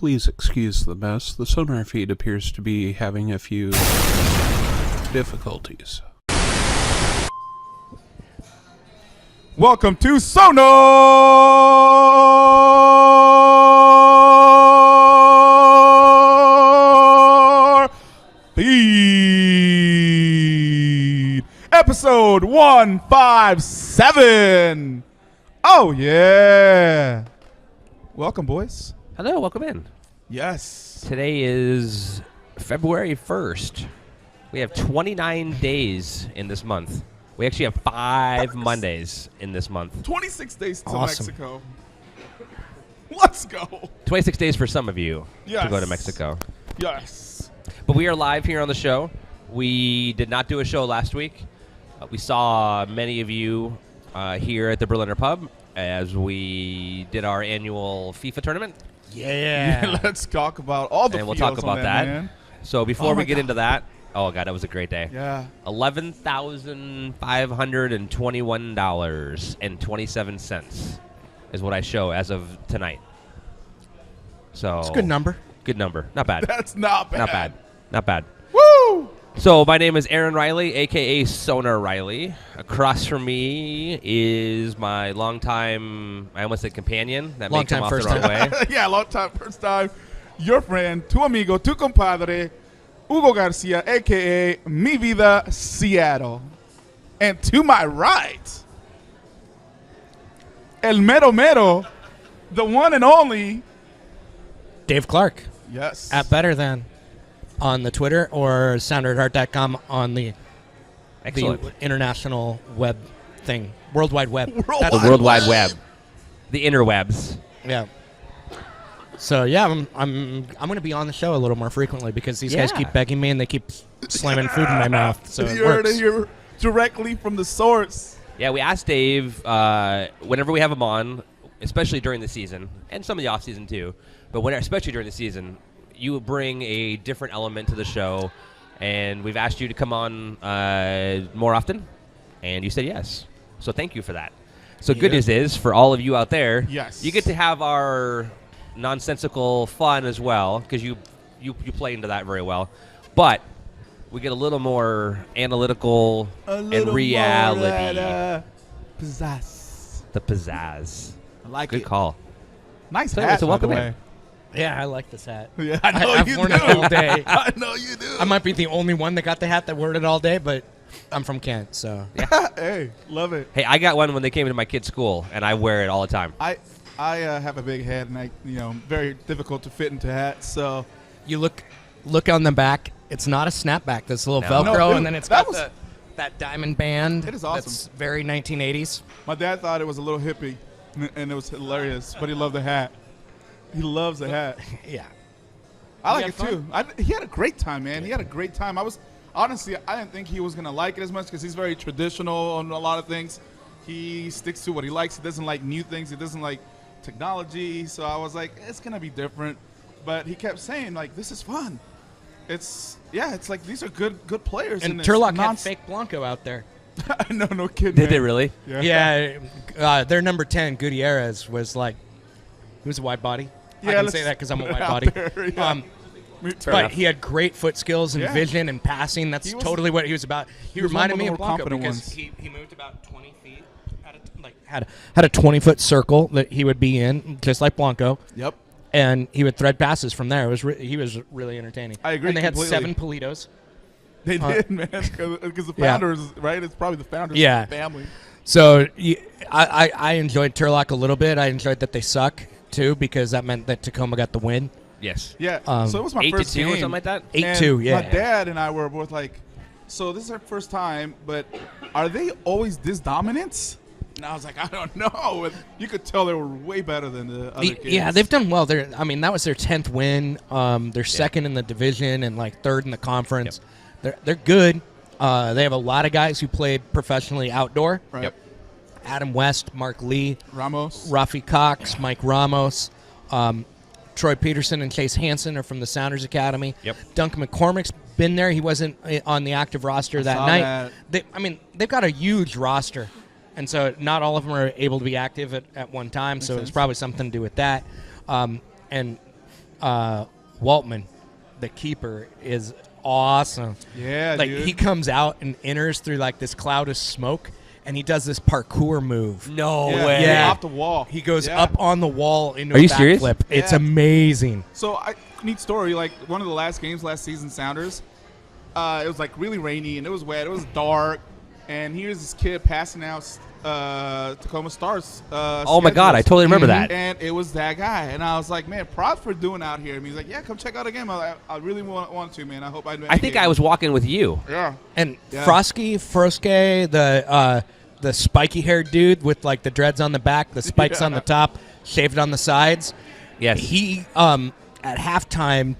Please excuse the mess. The SonarFeed appears to be having a few difficulties. Welcome to SonarFeed, episode 157. Oh, yeah. Welcome, boys. Hello, welcome in. Yes. Today is February 1st. We have 29 days in this month. We actually have 5 Mondays in this month. 26 days to Awesome. Mexico. Let's go. 26 days for some of you to go to Yes. Mexico. Yes. But we are live here on the show. We did not do a show last week. We saw many of you here at the Berliner Pub as we did our annual FIFA tournament. Yeah. Let's talk about all the And we'll feels talk on about that. man. So before Oh we my get God. into that, oh god, that was a great day. Yeah. $11,521.27 is what I show as of tonight. So It's a good number. Good number. Not bad. That's not bad. Not bad. Not bad. Woo! So my name is Aaron Riley, a.k.a. Sonar Riley. Across from me is my longtime, I almost said companion. That may come Longtime off first the wrong way. Yeah, long time, first time. Your friend, tu amigo, tu compadre, Hugo Garcia, a.k.a. Mi Vida Seattle. And to my right, El Mero Mero, the one and only. Dave Clark Yes. at Better Than on the Twitter or sounderatheart.com on the Excellent. international web thing, World Wide Web. World The World Wide Web. The interwebs. Yeah. So yeah, I'm going to be on the show a little more frequently because these guys Yeah. keep begging me and they keep slamming food in my mouth. So it You heard works. it here directly from the source. Yeah, we asked Dave whenever we have him on, especially during the season, and some of the off season too, but especially during the season, you bring a different element to the show, and we've asked you to come on more often, and you said yes. So thank you for that. So good Yeah. news is, for all of you out there, Yes. you get to have our nonsensical fun as well, because you play into that very well, but we get a little more analytical and reality. Pizzazz. The pizzazz. I like Good it. call. Nice So- hat, so by welcome the in. way. Yeah, I like this hat. Yeah, I know I've you worn do. it all day. I know you do. I might be the only one that got the hat that wore it all day, but I'm from Kent, so Hey, love it. Hey, I got one when they came into my kid's school, and I wear it all the time. I have a big head, and very difficult to fit into hats. So you look on the back. It's not a snapback. This little No. Velcro, No, dude, and then it's that got was- that diamond band. It is awesome. That's very 1980s. my dad thought it was a little hippie, and it was hilarious. But he loved the hat. He loves the hat. Yeah. I like You it had too. He had a great time, man. He had a great time. I didn't think he was gonna like it as much because he's very traditional on a lot of things. He sticks to what he likes. He doesn't like new things. He doesn't like technology. So I was like, it's gonna be different. But he kept saying like, this is fun. It's like these are good players. And it's Turlock had fake Blanco out there. no kid. Did man. they really? Yeah. Yeah, their number 10, Gutierrez, was like, he was a wide body. I Yeah, can let's say that because I'm a put it wide out body. there, yeah. Fair But enough. he had great foot skills and Yeah. vision and passing. That's He was- totally what he was about. He was one reminded of me the of more Blanco confident because ones. he moved about 20 feet. Had a 20-foot circle that he would be in, just like Blanco. Yep. And he would thread passes from there. He was really entertaining. I agree And they completely. had 7 Politos. They did, man, because the Yeah. founders, right? It's probably the founders Yeah. of the family. So I enjoyed Turlock a little bit. I enjoyed that they suck, too, because that meant that Tacoma got the win. Yes. Yeah. Um, So it was my 8-2 first or game. something like that? 8-2, And yeah. My dad and I were both like, so this is our first time, but are they always this dominant? And I was like, I don't know. And you could tell they were way better than the other kids. Yeah, they've done well. That was their 10th win. They're second in the division and like third in the conference. They're good. They have a lot of guys who played professionally outdoor. Right. Yep. Adam West, Mark Lee, Ramos. Rafi Cox, Mike Ramos, Troy Peterson and Chase Hansen are from the Sounders Academy. Yep. Duncan McCormick's been there. He wasn't on the active roster that saw night. that. They've got a huge roster. And so not all of them are able to be active at one time, so it's sense. probably something to do with that. And Waltman, the keeper, is awesome. Yeah, like dude. he comes out and enters through like this cloud of smoke, and he does this parkour move. No Yeah, way. Yeah. off the wall. He goes Yeah. up on the wall into Are a you serious? backflip. It's Yeah. amazing. So, neat story. Like one of the last games last season, Sounders. It was like really rainy and it was wet. It was dark, and here's this kid passing out Tacoma Stars. Oh my God, I schedules. totally remember that. And it was that guy, and I was like, man, props for doing out here. And he's like, yeah, come check out a game. I really want to, man. I hope I. I think I was walking with you. Yeah. And Yeah. Froske, the spiky haired dude with like the dreads on the back, the spikes on the top, shaved on the sides. Yes. He at halftime,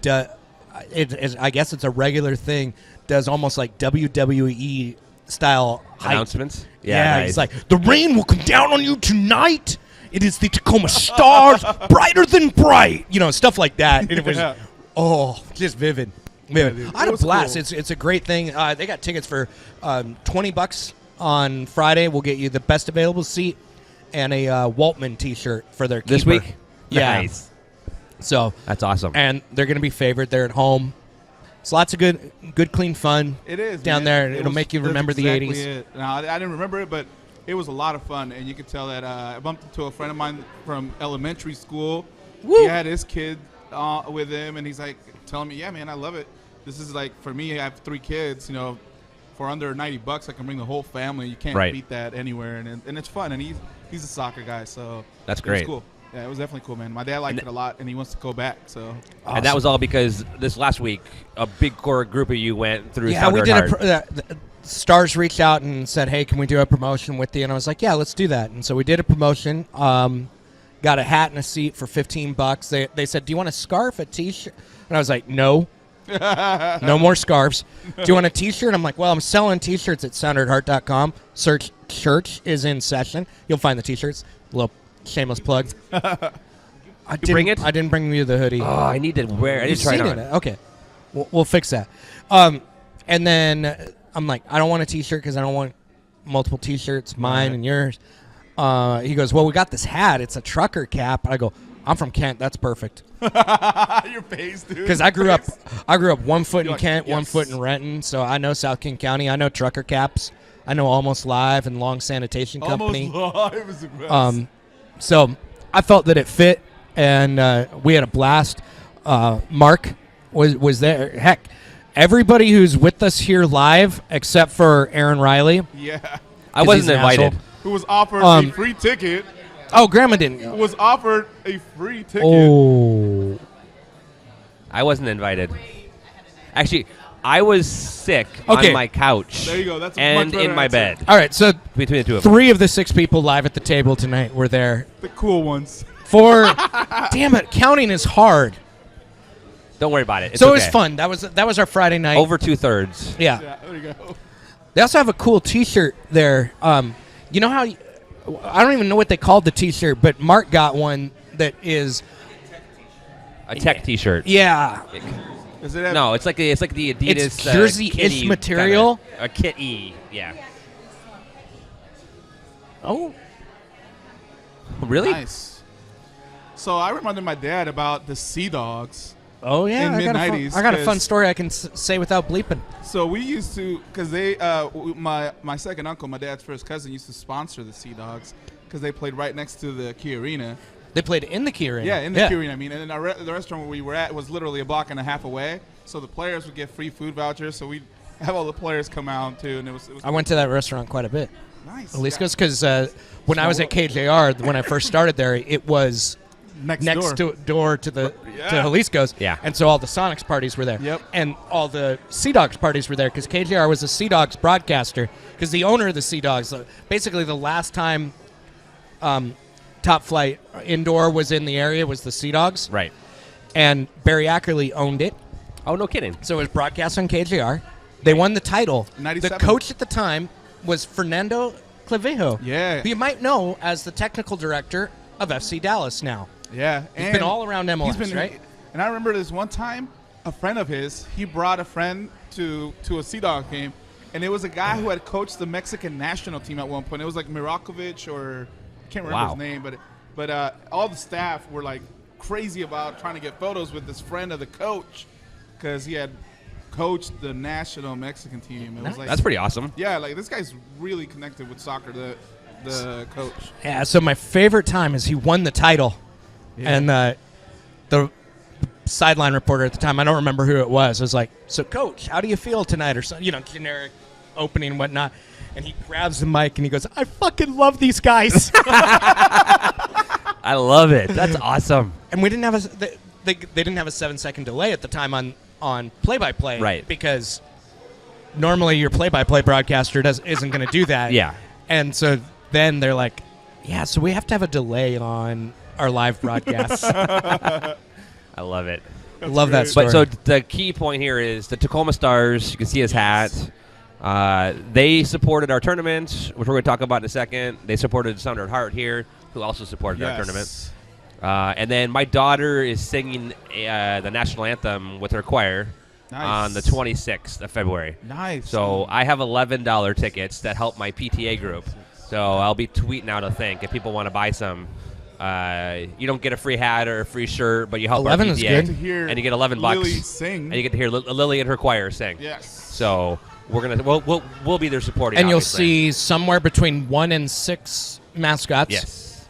I guess it's a regular thing, does almost like WWE style hype. Announcements. Yeah, nice. he's like, the rain will come down on you tonight. It is the Tacoma Stars, brighter than bright. You know, stuff like that. And it was, Yeah. just vivid. dude. I had It a was blast. cool. It's a great thing. They got tickets for $20 on Friday. We'll get you the best available seat and a Waltman T-shirt for their This keeper. week? Yeah. Nice. So, That's awesome. and they're going to be favored. They're at home. It's lots of good, clean fun. It is down man. there. It It'll was- make you that's remember the exactly 80s. it. No, I didn't remember it, but it was a lot of fun, and you could tell that I bumped into a friend of mine from elementary school. Woo. He had his kid with him, and he's like telling me, "Yeah, man, I love it. This is like for me. I have 3 kids. You know, for under $90, I can bring the whole family. You can't Right. beat that anywhere, and it's fun. And he's a soccer guy, so That's it was great. cool. Yeah, it was definitely cool, man. My dad liked it a lot, and he wants to go back. So And that was all because this last week, a big core group of you went through. Yeah, we Sounded did Hard. the Stars reached out and said, "Hey, can we do a promotion with you?" And I was like, "Yeah, let's do that." And so we did a promotion. Got a hat and a seat for $15. They said, "Do you want a scarf, a T-shirt?" And I was like, "No, no more scarves. Do you want a T-shirt?" I'm like, "Well, I'm selling T-shirts at SoundedHeart.com. Search church is in session. You'll find the T-shirts." Little shameless plug. I didn't bring it? I didn't bring you the hoodie. Oh, I need to wear. I need You've to try it seen on. Okay, we'll fix that. And then I'm like, I don't want a T-shirt because I don't want multiple T-shirts, mine and yours. He goes, well, we got this hat. It's a trucker cap. I go, I'm from Kent. That's perfect. your face, dude. Because I grew up 1 foot in You're like, Kent, 1 yes. foot in Renton, so I know South King County. I know trucker caps. I know Almost Live and Long Sanitation Company. Almost live is the best. So I felt that it fit, and we had a blast. Mark was there. Heck, everybody who's with us here live, except for Aaron Riley. Yeah. I 'Cause wasn't he's an invited. asshole. Who was offered Um, a free ticket? Oh, Grandma didn't go. Was offered a free ticket. Oh. I wasn't invited. Actually, I was sick Okay. on my couch. There you go. That's a and much better in my answer. bed All right, so between the two of them. 3 of the 6 people live at the table tonight were there. The cool ones. 4, damn it, counting is hard. Don't worry about it. It's So it okay. was fun. That was our Friday night. Over 2/3. Yeah. Yeah, there you go. They also have a cool T-shirt there. You know how I don't even know what they called the T-shirt, but Mark got one that is A tech T-shirt. yeah. Does it have No, it's like the Adidas. It's jersey-ish kitty material. kinda, a kitty. Yeah. Oh, Really? Nice. So I reminded my dad about the Sea Dogs. oh yeah. In I got a fun- mid-nineties, I got a fun 'cause- story I can say without bleeping. So we used to, because they, my second uncle, my dad's first cousin, used to sponsor the Sea Dogs because they played right next to the Key Arena. They played in the Key Arena. Yeah, in the Key Arena. I mean, and then the restaurant where we were at was literally a block and a half away. So the players would get free food vouchers. So we'd have all the players come out too, and it was I went to that restaurant quite a bit. nice. At least because when I was at KJR, when I first started there, it was next door to the Yeah. to Jalisco's. Yeah. And so all the Sonics parties were there. Yep. And all the Sea Dogs parties were there because KJR was a Sea Dogs broadcaster because the owner of the Sea Dogs, basically the last time Top Flight Indoor was in the area was the Sea Dogs. Right. And Barry Ackerley owned it. Oh, no kidding. So it was broadcast on KJR. They won the title. 97. The coach at the time was Fernando Clavijo. Yeah. Who you might know as the technical director of FC Dallas now. Yeah. He's been all around MLS, right? And I remember this one time, a friend of his, he brought a friend to a Sea Dog game, and it was a guy who had coached the Mexican national team at one point. It was like Mirakovic or I can't remember Wow. his name, but all the staff were like crazy about trying to get photos with this friend of the coach because he had coached the national Mexican team. It was like, That's pretty awesome. yeah, like this guy's really connected with soccer, the coach. Yeah, so my favorite time is he won the title. Yeah. And the sideline reporter at the time, I don't remember who it was like, so coach, how do you feel tonight? Or something, generic opening and whatnot. And he grabs the mic and he goes, I fucking love these guys. I love it. That's awesome. And we didn't have they didn't have a 7-second delay at the time on play-by-play. Right. Because normally your play-by-play broadcaster isn't going to do that. Yeah. And so then they're like, yeah, so we have to have a delay on our live broadcasts. I love it. I love that story. But so the key point here is the Tacoma Stars. You can see his hat. They supported our tournament, which we're going to talk about in a second. They supported Sounder Heart here, who also supported our tournament. And then my daughter is singing the national anthem with her choir on the 26th of February. Nice. So I have $11 tickets that help my PTA group. So I'll be tweeting out a thing if people want to buy some. You don't get a free hat or a free shirt, but you help 11 our is PTA, good. To hear and you get $11. Lily sing. And you get to hear Lily and her choir sing. Yes. So we're gonna we'll be there supporting. And you'll obviously. see somewhere between 1 and 6 mascots. Yes.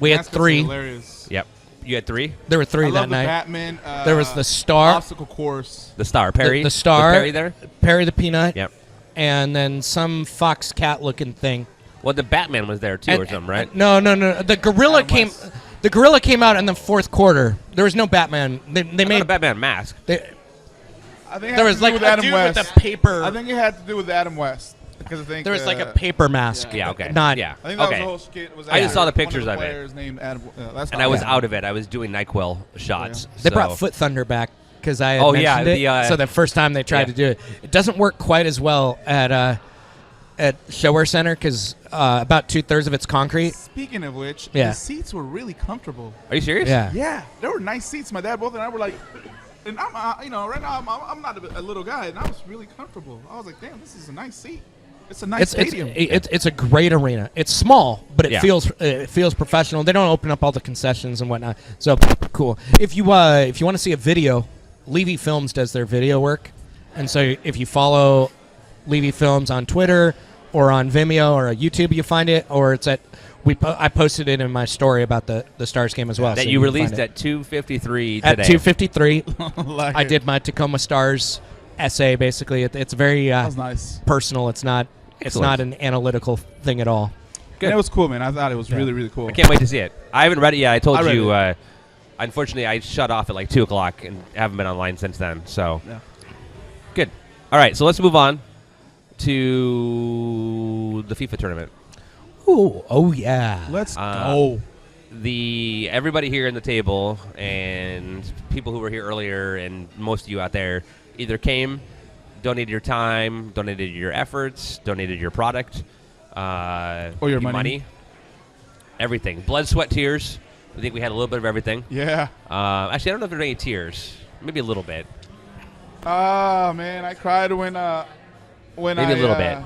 We had Mascots are 3. Hilarious. Yep. You had 3. There were 3 I that love the night. Batman. There was the Star. Obstacle course. The Star Perry. The Star. Was Perry there. Perry the Peanut. Yep. And then some fox cat looking thing. Well, the Batman was there too, or something, right? No. The gorilla Adam came. West. The gorilla came out in the 4th quarter. There was no Batman. They I made got a Batman mask. I think it had there was to do like with a Adam dude West. with a paper. I think it had to do with Adam West because I think there was like a paper mask. Yeah. Okay. Not. Yeah. I think that was okay. the whole skit. Was I just saw the one pictures of of the it. players named Adam. That's And not I was bad. out of it. I was doing NyQuil shots. They so. brought Foot Thunder back because I had Oh, yeah, mentioned it. So the first time they tried yeah. to do it, it doesn't work quite as well at Showwear Center because about 2/3 of it's concrete. Speaking of which, Yeah. the seats were really comfortable. Are you serious? Yeah. Yeah, there were nice seats. My dad both and I were like, and I'm right now I'm not a little guy, and I was really comfortable. I was like, damn, this is a nice seat. It's a nice stadium. It's a great arena. It's small, but it Yeah. feels professional. They don't open up all the concessions and whatnot. So cool. If you want to see a video, Levy Films does their video work, and so if you follow Levy Films on Twitter or on Vimeo or YouTube, you find it, or it's at I posted it in my story about the Stars game as well. That so you can released find it. at 2:53 At today. 2:53. Like I it. did my Tacoma Stars essay. Basically, it's very That was nice. personal. It's not Excellent. an analytical thing at all. Good. And it was cool, man. I thought it was Yeah. really, really cool. I can't wait to see it. I haven't read it yet. I told I read you. it. Unfortunately, I shut off at like 2 o'clock and haven't been online since then. So Yeah. good. All right, so let's move on to the FIFA tournament. Ooh, oh yeah. Let's Uh, go. Everybody here in the table and people who were here earlier and most of you out there either came, donated your time, donated your efforts, donated your product, Or your money. everything. Blood, sweat, tears. I think we had a little bit of everything. Yeah. Actually, I don't know if there were any tears. Maybe a little bit. Oh man, I cried when Maybe I, a little bit.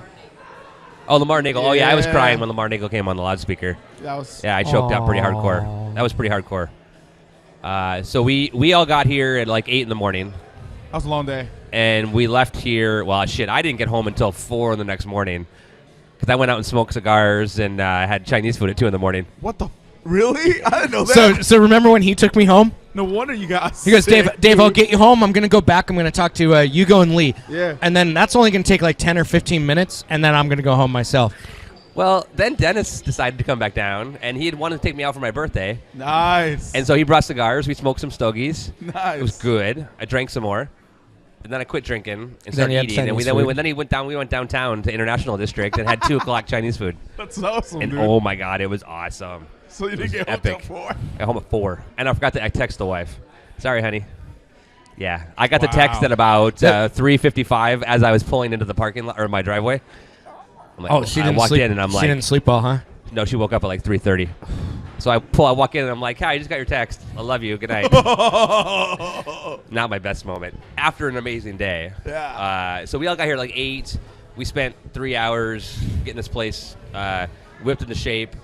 Oh, Lamar Neagle. Oh, yeah, I was Yeah. crying when Lamar Neagle came on the loudspeaker. That was Yeah, I choked up pretty hardcore. Aw. That was pretty hardcore. So we all got here at like 8 in the morning, that was a long day. and we left here. Well, shit, I didn't get home until 4 the next morning because I went out and smoked cigars and had Chinese food at 2 in the morning. What the? Really? I didn't know that. So remember when he took me home? No wonder you guys. He goes, Dave, I'll get you home. I'm gonna go back. I'm gonna talk to Hugo and Lee. Yeah. And then that's only gonna take like 10 or 15 minutes, and then I'm gonna go home myself. Well, then Dennis decided to come back down, and he had wanted to take me out for my birthday, Nice. and so he brought cigars. We smoked some stogies. nice. It was good. I drank some more, and then I quit drinking and Then started you had eating. And Chinese then food. we went downtown to International District and had 2 o'clock Chinese food. That's awesome, And dude. oh my god, it was awesome. So you was didn't get home till epic. 4. I got home at 4, and I forgot to text the wife. Sorry, honey. Yeah, I got the Wow. text at about 3:55 as I was pulling into the parking lot or my driveway. I'm like, Oh, she I didn't walked sleep. in and I'm she like, didn't sleep well, huh? no, she woke up at like 3:30. So I walk in and I'm like, hi, I just got your text. I love you. Good night. Not my best moment. After an amazing day. Yeah. So we all got here at like 8. We spent 3 hours getting this place whipped into shape.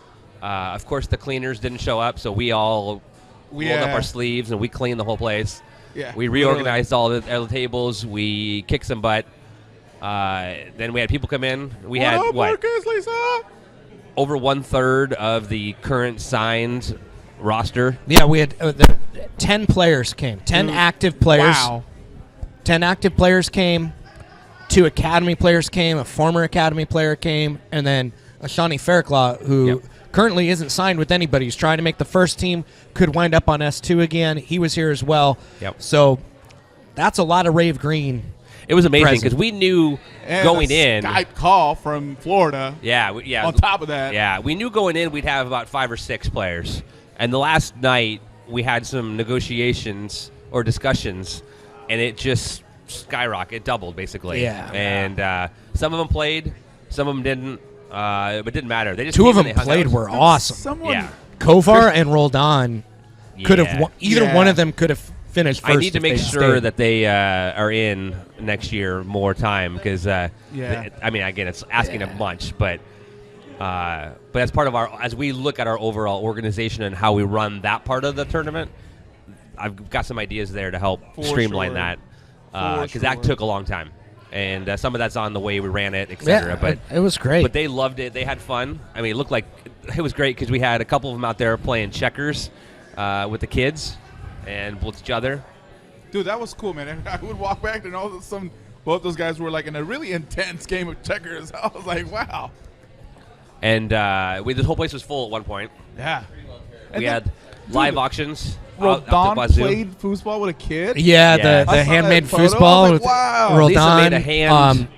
Of course, the cleaners didn't show up, so we all rolled up our sleeves, and we cleaned the whole place. Yeah, We reorganized all the tables. We kicked some butt. Then we had people come in. We had Marcus, Lisa? over 1/3 of the current signed roster. Yeah, we had 10 players came. 10 active players. Wow. 10 active players came. 2 academy players came. A former academy player came. And then a Shawnee Fairclaw, who currently isn't signed with anybody. He's trying to make the first team. Could wind up on S2 again. He was here as well. Yep. So that's a lot of Rave Green. It was amazing Present. because we knew And going a in. Skype call from Florida. Yeah. On top of that. Yeah, we knew going in we'd have about 5 or 6 players. And the last night we had some negotiations or discussions, and it just skyrocketed, doubled basically. Yeah. And some of them played, some of them didn't, but it didn't matter. They just 2 of came them and they hung played out. were awesome. Someone, Yeah. Kovar and Roldan could have Yeah. either Yeah. one of them could have finished first. I need to if make they sure stayed. that they are in next year more time because, I mean, again, it's asking a bunch, but as part of as we look at our overall organization and how we run that part of the tournament, I've got some ideas there to help For streamline sure. that For because that sure. took a long time, and some of that's on the way we ran it, etc. But it was great. But they loved it. They had fun. I mean, it looked like it was great because we had a couple of them out there playing checkers with the kids and with each other. Dude, that was cool, man. And I would walk back and both those guys were like in a really intense game of checkers. I was like, wow. And this whole place was full at one point. Yeah. We had live auctions. Don out the wazoo. played foosball with a kid. Yeah, Yeah. the I saw handmade that photo. I foosball was like, with wow. Lisa Roldan. made a hand-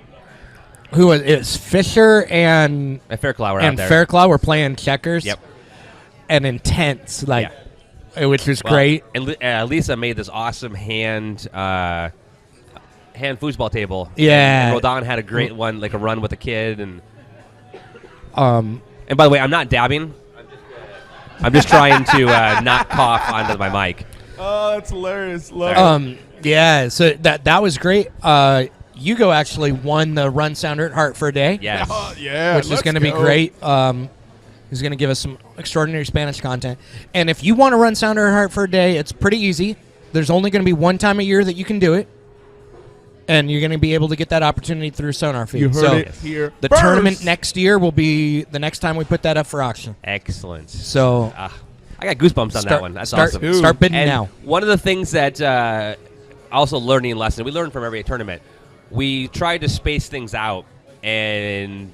Who was it? Was Fisher and And Fairclough were out there. Fairclaw were playing checkers. Yep. And intense, like, which was Well, great. And Lisa made this awesome hand foosball table. Yeah. And Roldan had a great one, like a run with a kid. And Um, by the way, I'm not dabbing. I'm just trying to not cough onto my mic. Oh, that's hilarious. Love it. yeah. So that was great. Hugo actually won the Run Sounder at Heart for a Day. Yes. Yeah. Which is going to be great. He's going to give us some extraordinary Spanish content. And if you want to run Sounder at Heart for a Day, it's pretty easy. There's only going to be one time a year that you can do it. And you're going to be able to get that opportunity through SonarFeed. You heard so it here The first. tournament next year will be the next time we put that up for auction. Excellent. So I got goosebumps on that one. That's awesome. Start bidding And now. one of the things that also learning lesson, we learn from every tournament. We tried to space things out, and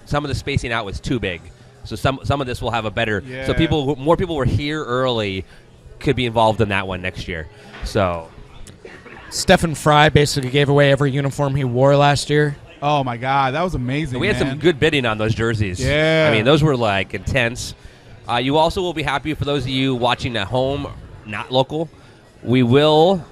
some of the spacing out was too big. So some of this will have a better. Yeah. So more people were here early, could be involved in that one next year. So Stephen Fry basically gave away every uniform he wore last year. Oh, my God. That was amazing, we had man. some good bidding on those jerseys. Yeah. I mean, those were like intense. You also will be happy for those of you watching at home, not local. We will,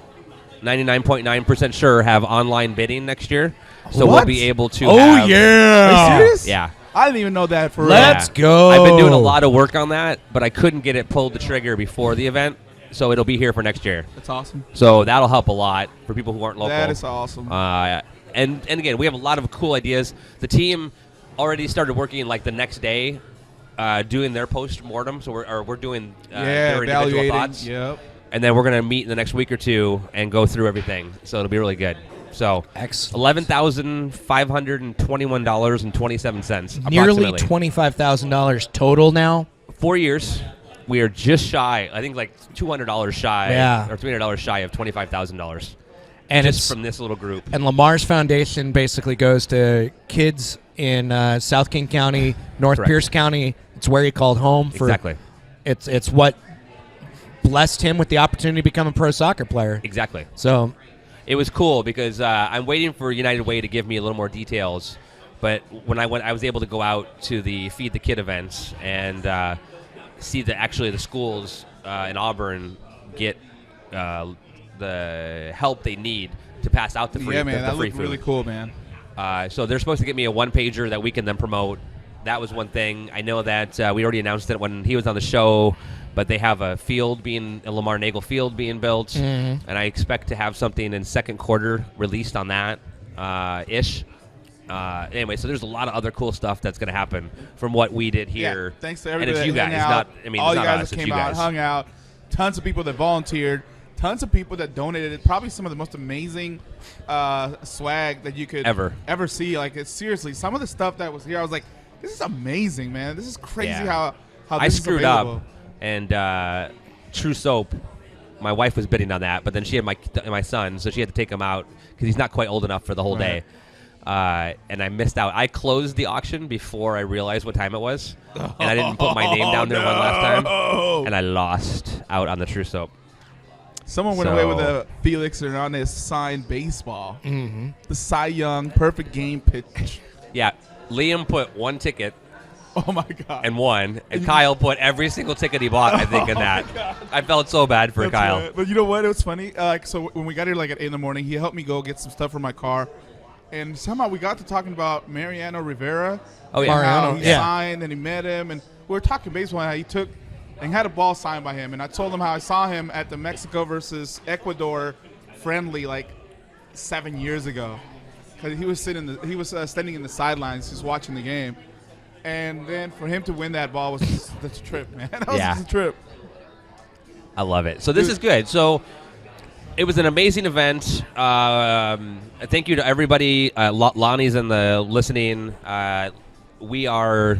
99.9% sure, have online bidding next year. So we'll What? be able to Oh, have, Are yeah. you serious? Yeah. I didn't even know that for Let's real. go. I've been doing a lot of work on that, but I couldn't get it pulled the trigger before the event. So it'll be here for next year. That's awesome. So that'll help a lot for people who aren't local. That is awesome. And again, we have a lot of cool ideas. The team already started working like the next day, doing their post-mortem. So we're doing their individual evaluating. thoughts. Yep. And then we're going to meet in the next week or two and go through everything. So it'll be really good. So Excellent. $11,521.27. Nearly approximately. $25,000 total now. 4 years. We are just shy. I think like $200 shy, Yeah. or $300 shy of $25,000. And Just it's from this little group. And Lamar's Foundation basically goes to kids in South King County, North Correct. Pierce County. It's where he called home. Exactly. It's what blessed him with the opportunity to become a pro soccer player. Exactly. So It was cool because I'm waiting for United Way to give me a little more details. But when I went, I was able to go out to the Feed the Kid events and see that actually the schools in Auburn get the help they need to pass out the free, Yeah, man. the That free looked food. really cool, man. So they're supposed to get me a one-pager that we can then promote. That was one thing. I know that we already announced it when he was on the show, but they have a Lamar Neagle field being built, and I expect to have something in second quarter released on that, ish. Anyway, so there's a lot of other cool stuff that's going to happen from what we did here. Yeah, thanks to everybody and it's you that guys, hung out. not I mean, all it's you not guys us, that it's came you out, guys. hung out. Tons of people that volunteered. Tons of people that donated. Probably some of the most amazing swag that you could ever see. Like, it's seriously, some of the stuff that was here, I was like, this is amazing, man. This is crazy how I this screwed is available. up, and True Soap, my wife was bidding on that, but then she had my son, so she had to take him out because he's not quite old enough for the whole day. And I missed out. I closed the auction before I realized what time it was, and I didn't put my name down there one last time, and I lost out on the True Soap. Someone went away with a Felix Hernandez signed baseball. Mm-hmm. The Cy Young perfect game pitch. Yeah, Liam put one ticket. Oh my God! And won, and Kyle put every single ticket he bought. I think in that. I felt so bad for Kyle. Right. But you know what? It was funny. So when we got here, like at 8 in the morning, he helped me go get some stuff for my car, and somehow we got to talking about Mariano Rivera. Oh yeah, Mariano. He signed, and he met him, and we were talking baseball. And how he took and had a ball signed by him, and I told him how I saw him at the Mexico versus Ecuador friendly like 7 years ago, because he was standing in the sidelines, just watching the game. And then for him to win that ball was just a trip, man. That was just a trip. I love it. So this is good. So it was an amazing event. Thank you to everybody. Lonnie's in the listening. We are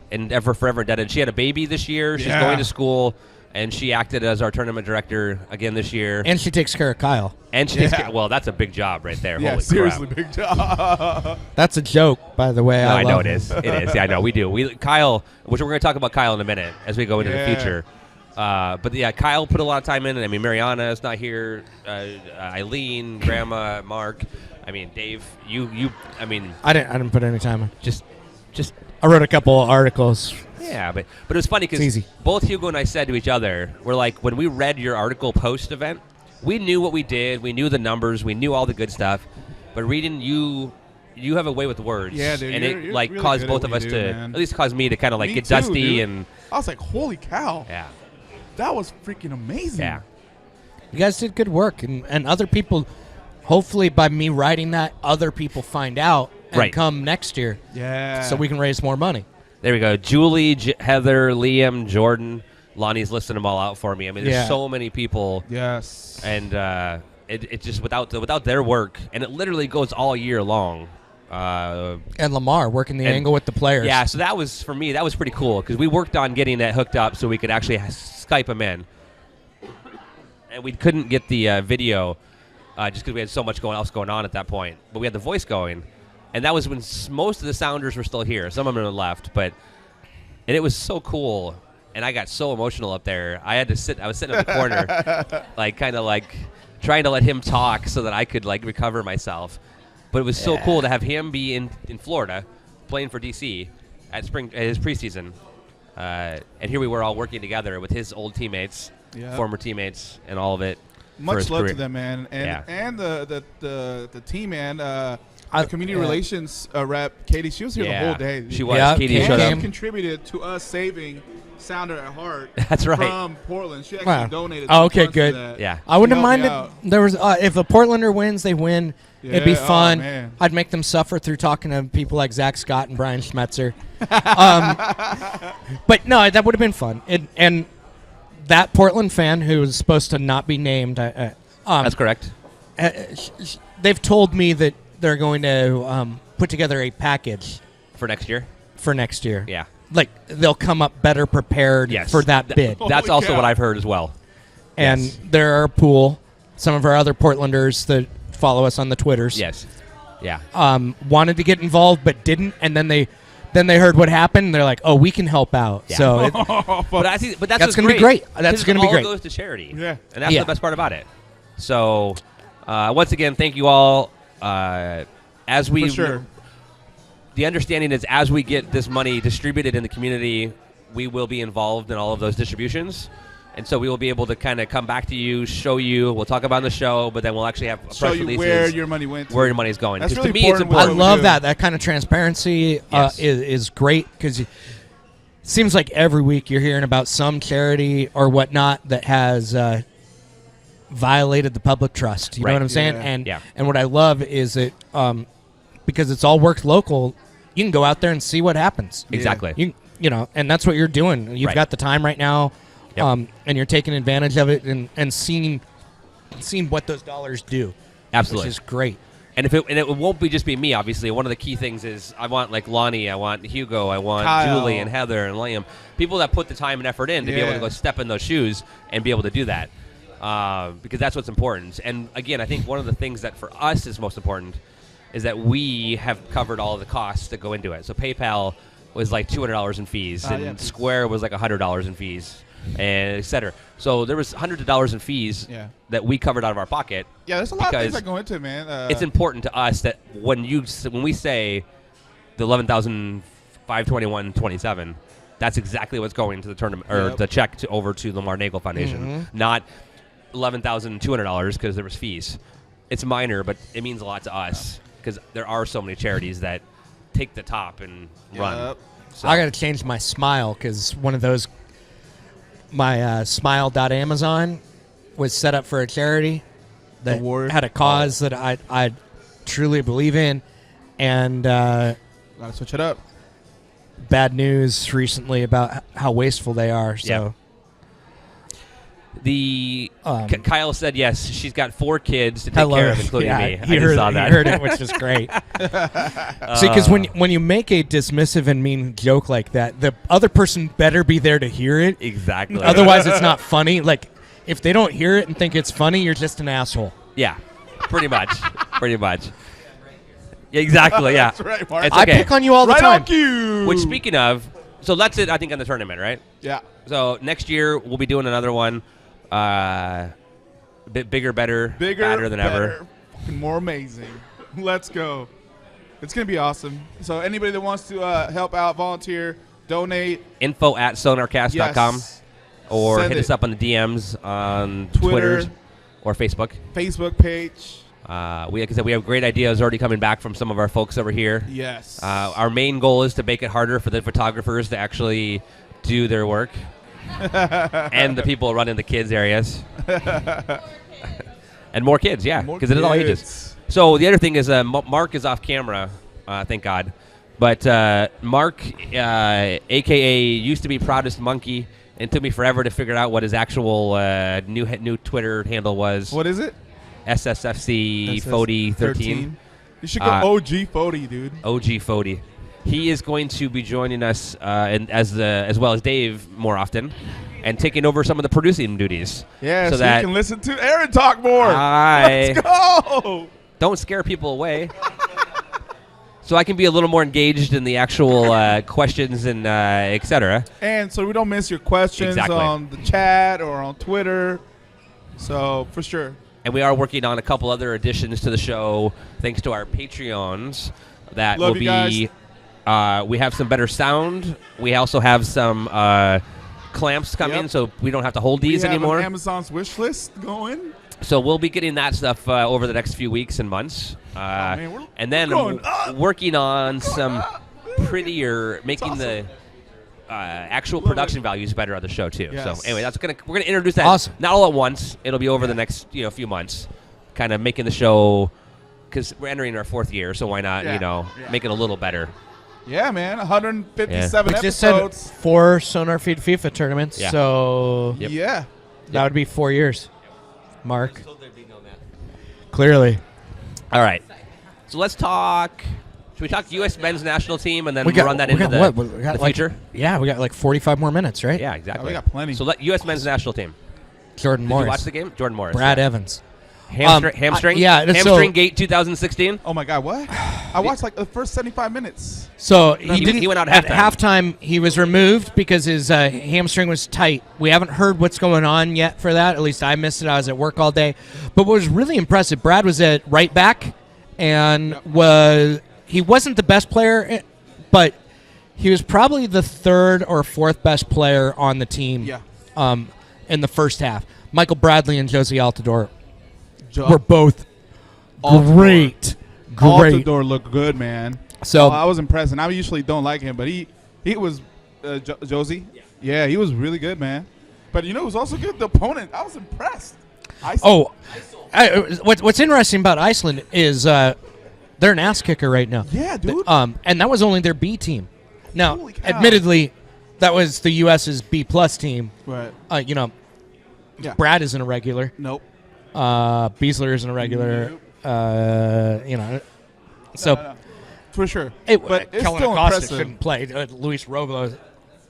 forever indebted. She had a baby this year. She's going to school, and she acted as our tournament director again this year. And she takes care of Kyle. And she takes care. Well, that's a big job right there. Yeah, Holy seriously, crap. big job. That's a joke, by the way. No, I know love it is. It is. Yeah, I know. We do. Kyle, which we're going to talk about Kyle in a minute as we go into the future. But yeah, Kyle put a lot of time in. I mean, Mariana is not here. Eileen, Grandma, Mark. I mean, Dave. You. I mean, I didn't put any time in. Just. I wrote a couple articles. Yeah, but it was funny because both Hugo and I said to each other, we're like, when we read your article post event, we knew what we did, we knew the numbers, we knew all the good stuff, but reading you have a way with words, dude, and it like really caused both of us at least caused me to kind of like get dusty, dude. and I was like, holy cow, that was freaking amazing. Yeah, you guys did good work, and other people, hopefully by me writing that, other people find out and come next year, so we can raise more money. There we go. Julie, Heather, Liam, Jordan, Lonnie's listing them all out for me. I mean, there's so many people. Yes. And it just without their work, and it literally goes all year long. And Lamar working the angle with the players. Yeah, so that was, for me, that was pretty cool because we worked on getting that hooked up so we could actually Skype them in. And we couldn't get the video just because we had so much else going on at that point. But we had the voice going. And that was when most of the Sounders were still here. Some of them had left. And it was so cool. And I got so emotional up there. I was sitting in the corner, like kind of like trying to let him talk so that I could like recover myself. But it was so cool to have him be in Florida playing for DC at his preseason. And here we were all working together with his old teammates, former teammates, and all of it. Much love to them, man. And the team, man. The community relations rep, Katie, she was here the whole day. She was. Katie showed up. She contributed to us saving Sounder at Heart. That's right. From Portland. She actually donated. Oh, okay, good. Yeah. I wouldn't have minded. There was if a Portlander wins, they win. It'd be fun. Man. I'd make them suffer through talking to people like Zach Scott and Brian Schmetzer. But no, that would have been fun. And that Portland fan who was supposed to not be named. That's correct. They've told me that they're going to put together a package for next year. Yeah. Like they'll come up better prepared for that bid. That's also what I've heard as well. And they're a pool. Some of our other Portlanders that follow us on the Twitters. Yes. Yeah. Wanted to get involved but didn't, and then they heard what happened. And they're like, "Oh, we can help out." Yeah. So, that's going to be great. That's going to be great. It all goes to charity. Yeah. And that's the best part about it. So, once again, thank you all. As we, the understanding is as we get this money distributed in the community, we will be involved in all of those distributions. And so we will be able to kind of come back to you, show you. We'll talk about it on the show, but then we'll actually have press releases. Where your money went to. Where your money is going. That's really really to me, it's important. I love that kind of transparency is great because it seems like every week you're hearing about some charity or whatnot that has violated the public trust. You know what I'm saying? Yeah. And what I love is that because it's all worked local, you can go out there and see what happens. Exactly. You know, and that's what you're doing. You've Right. got the time right now, Yep. and you're taking advantage of it and seeing what those dollars do. Absolutely. Which is great. And it won't be just be me. Obviously, one of the key things is I want like Lonnie, I want Hugo, I want Kyle. Julie and Heather and Liam, people that put the time and effort in to be able to go step in those shoes and be able to do that, because that's what's important. And again, I think one of the things that for us is most important is that we have covered all of the costs that go into it. So PayPal was like $200 in fees, and Square was like $100 in fees, and et cetera. So there was hundreds of dollars in fees that we covered out of our pocket. Yeah, there's a lot of things that go into it, man. It's important to us that when we say the 11,521.27, that's exactly what's going to the tournament or the check over to the Neagle Foundation, not $11,200 because there was fees. It's minor, but it means a lot to us because there are so many charities that take the top and run. So. I got to change my smile because one of those, my smile.amazon was set up for a charity that had a cause that I truly believe in, and gotta switch it up. Bad news recently about how wasteful they are. So Kyle said yes. She's got 4 kids to take care of, including me. I just saw that. He heard it, which is great. See, because when you make a dismissive and mean joke like that, the other person better be there to hear it. Exactly. Otherwise, it's not funny. Like, if they don't hear it and think it's funny, you're just an asshole. Yeah, pretty much. Pretty much. Yeah, exactly, yeah. That's right, Mark. It's I okay. pick on you all the Right time. on cue. Which, speaking of, so that's it, I think, on the tournament, right? Yeah. So next year, we'll be doing another one. A bit bigger, better, badder than ever. Fucking more amazing. Let's go. It's going to be awesome. So anybody that wants to help out, volunteer, donate. info@sonarcast.com. Yes. Or Send hit it. us up on the DMs on Twitter. Twitter or Facebook. Facebook page. Like I said, we have great ideas already coming back from some of our folks over here. Yes. Our main goal is to make it harder for the photographers to actually do their work. And the people running the kids areas. And more kids, yeah, because it is all ages. So the other thing is Mark is off camera, thank God. But Mark, a.k.a. used to be Proudest Monkey, and it took me forever to figure out what his actual new Twitter handle was. What is it? SSFC Fody 13. You should go OG Fody, dude. OG Fody. He is going to be joining us as well as Dave more often and taking over some of the producing duties. Yeah, so that you can listen to Aaron talk more. Let's go. Don't scare people away. So I can be a little more engaged in the actual questions and et cetera. And so we don't miss your questions on the chat or on Twitter. So for sure. And we are working on a couple other additions to the show thanks to our Patreons that Love will you be we have some better sound. We also have some clamps coming, so we don't have to hold these anymore. We have Amazon's wish list going. So we'll be getting that stuff over the next few weeks and months. Man, and then working on some prettier, making the actual production values better on the show too. Yes. So anyway, we're gonna introduce that. Awesome. Not all at once. It'll be over the next few months, kind of making the show, because we're entering our 4th year. So why not make it a little better? Yeah, man, 157 We just said episodes. 4 SonarFeed FIFA tournaments, so Yeah. that would be 4 years. Mark. Clearly. All right. So let's talk. Should we talk U.S. men's national team and then run that into the future? Yeah, we got like 45 more minutes, right? Yeah, exactly. We got plenty. So U.S. men's national team. Jordan Morris. Did you watch the game? Jordan Morris. Brad Evans. Hamstring? Hamstring gate 2016? Oh, my God, what? I watched like the first 75 minutes. So he went out at halftime. He was removed because his hamstring was tight. We haven't heard what's going on yet for that. At least I missed it. I was at work all day. But what was really impressive, Brad was at right back, and he wasn't the best player, but he was probably the 3rd or 4th best player on the team. In the first half. Michael Bradley and Josie Altidore were both great. Altidore looked good, man. So I was impressed, and I usually don't like him, but he was Josie. Yeah, he was really good, man. But it was also good. The opponent, I was impressed. what's interesting about Iceland is They're an ass kicker right now. Yeah, dude. And that was only their B team. Now, Holy cow. admittedly, that was the U.S.'s B+ team. Right. Yeah. Brad isn't a regular. Nope. Beasler isn't a regular. So No. For sure. but it's Kellen still Acosta impressive. shouldn't play. Luis Robles.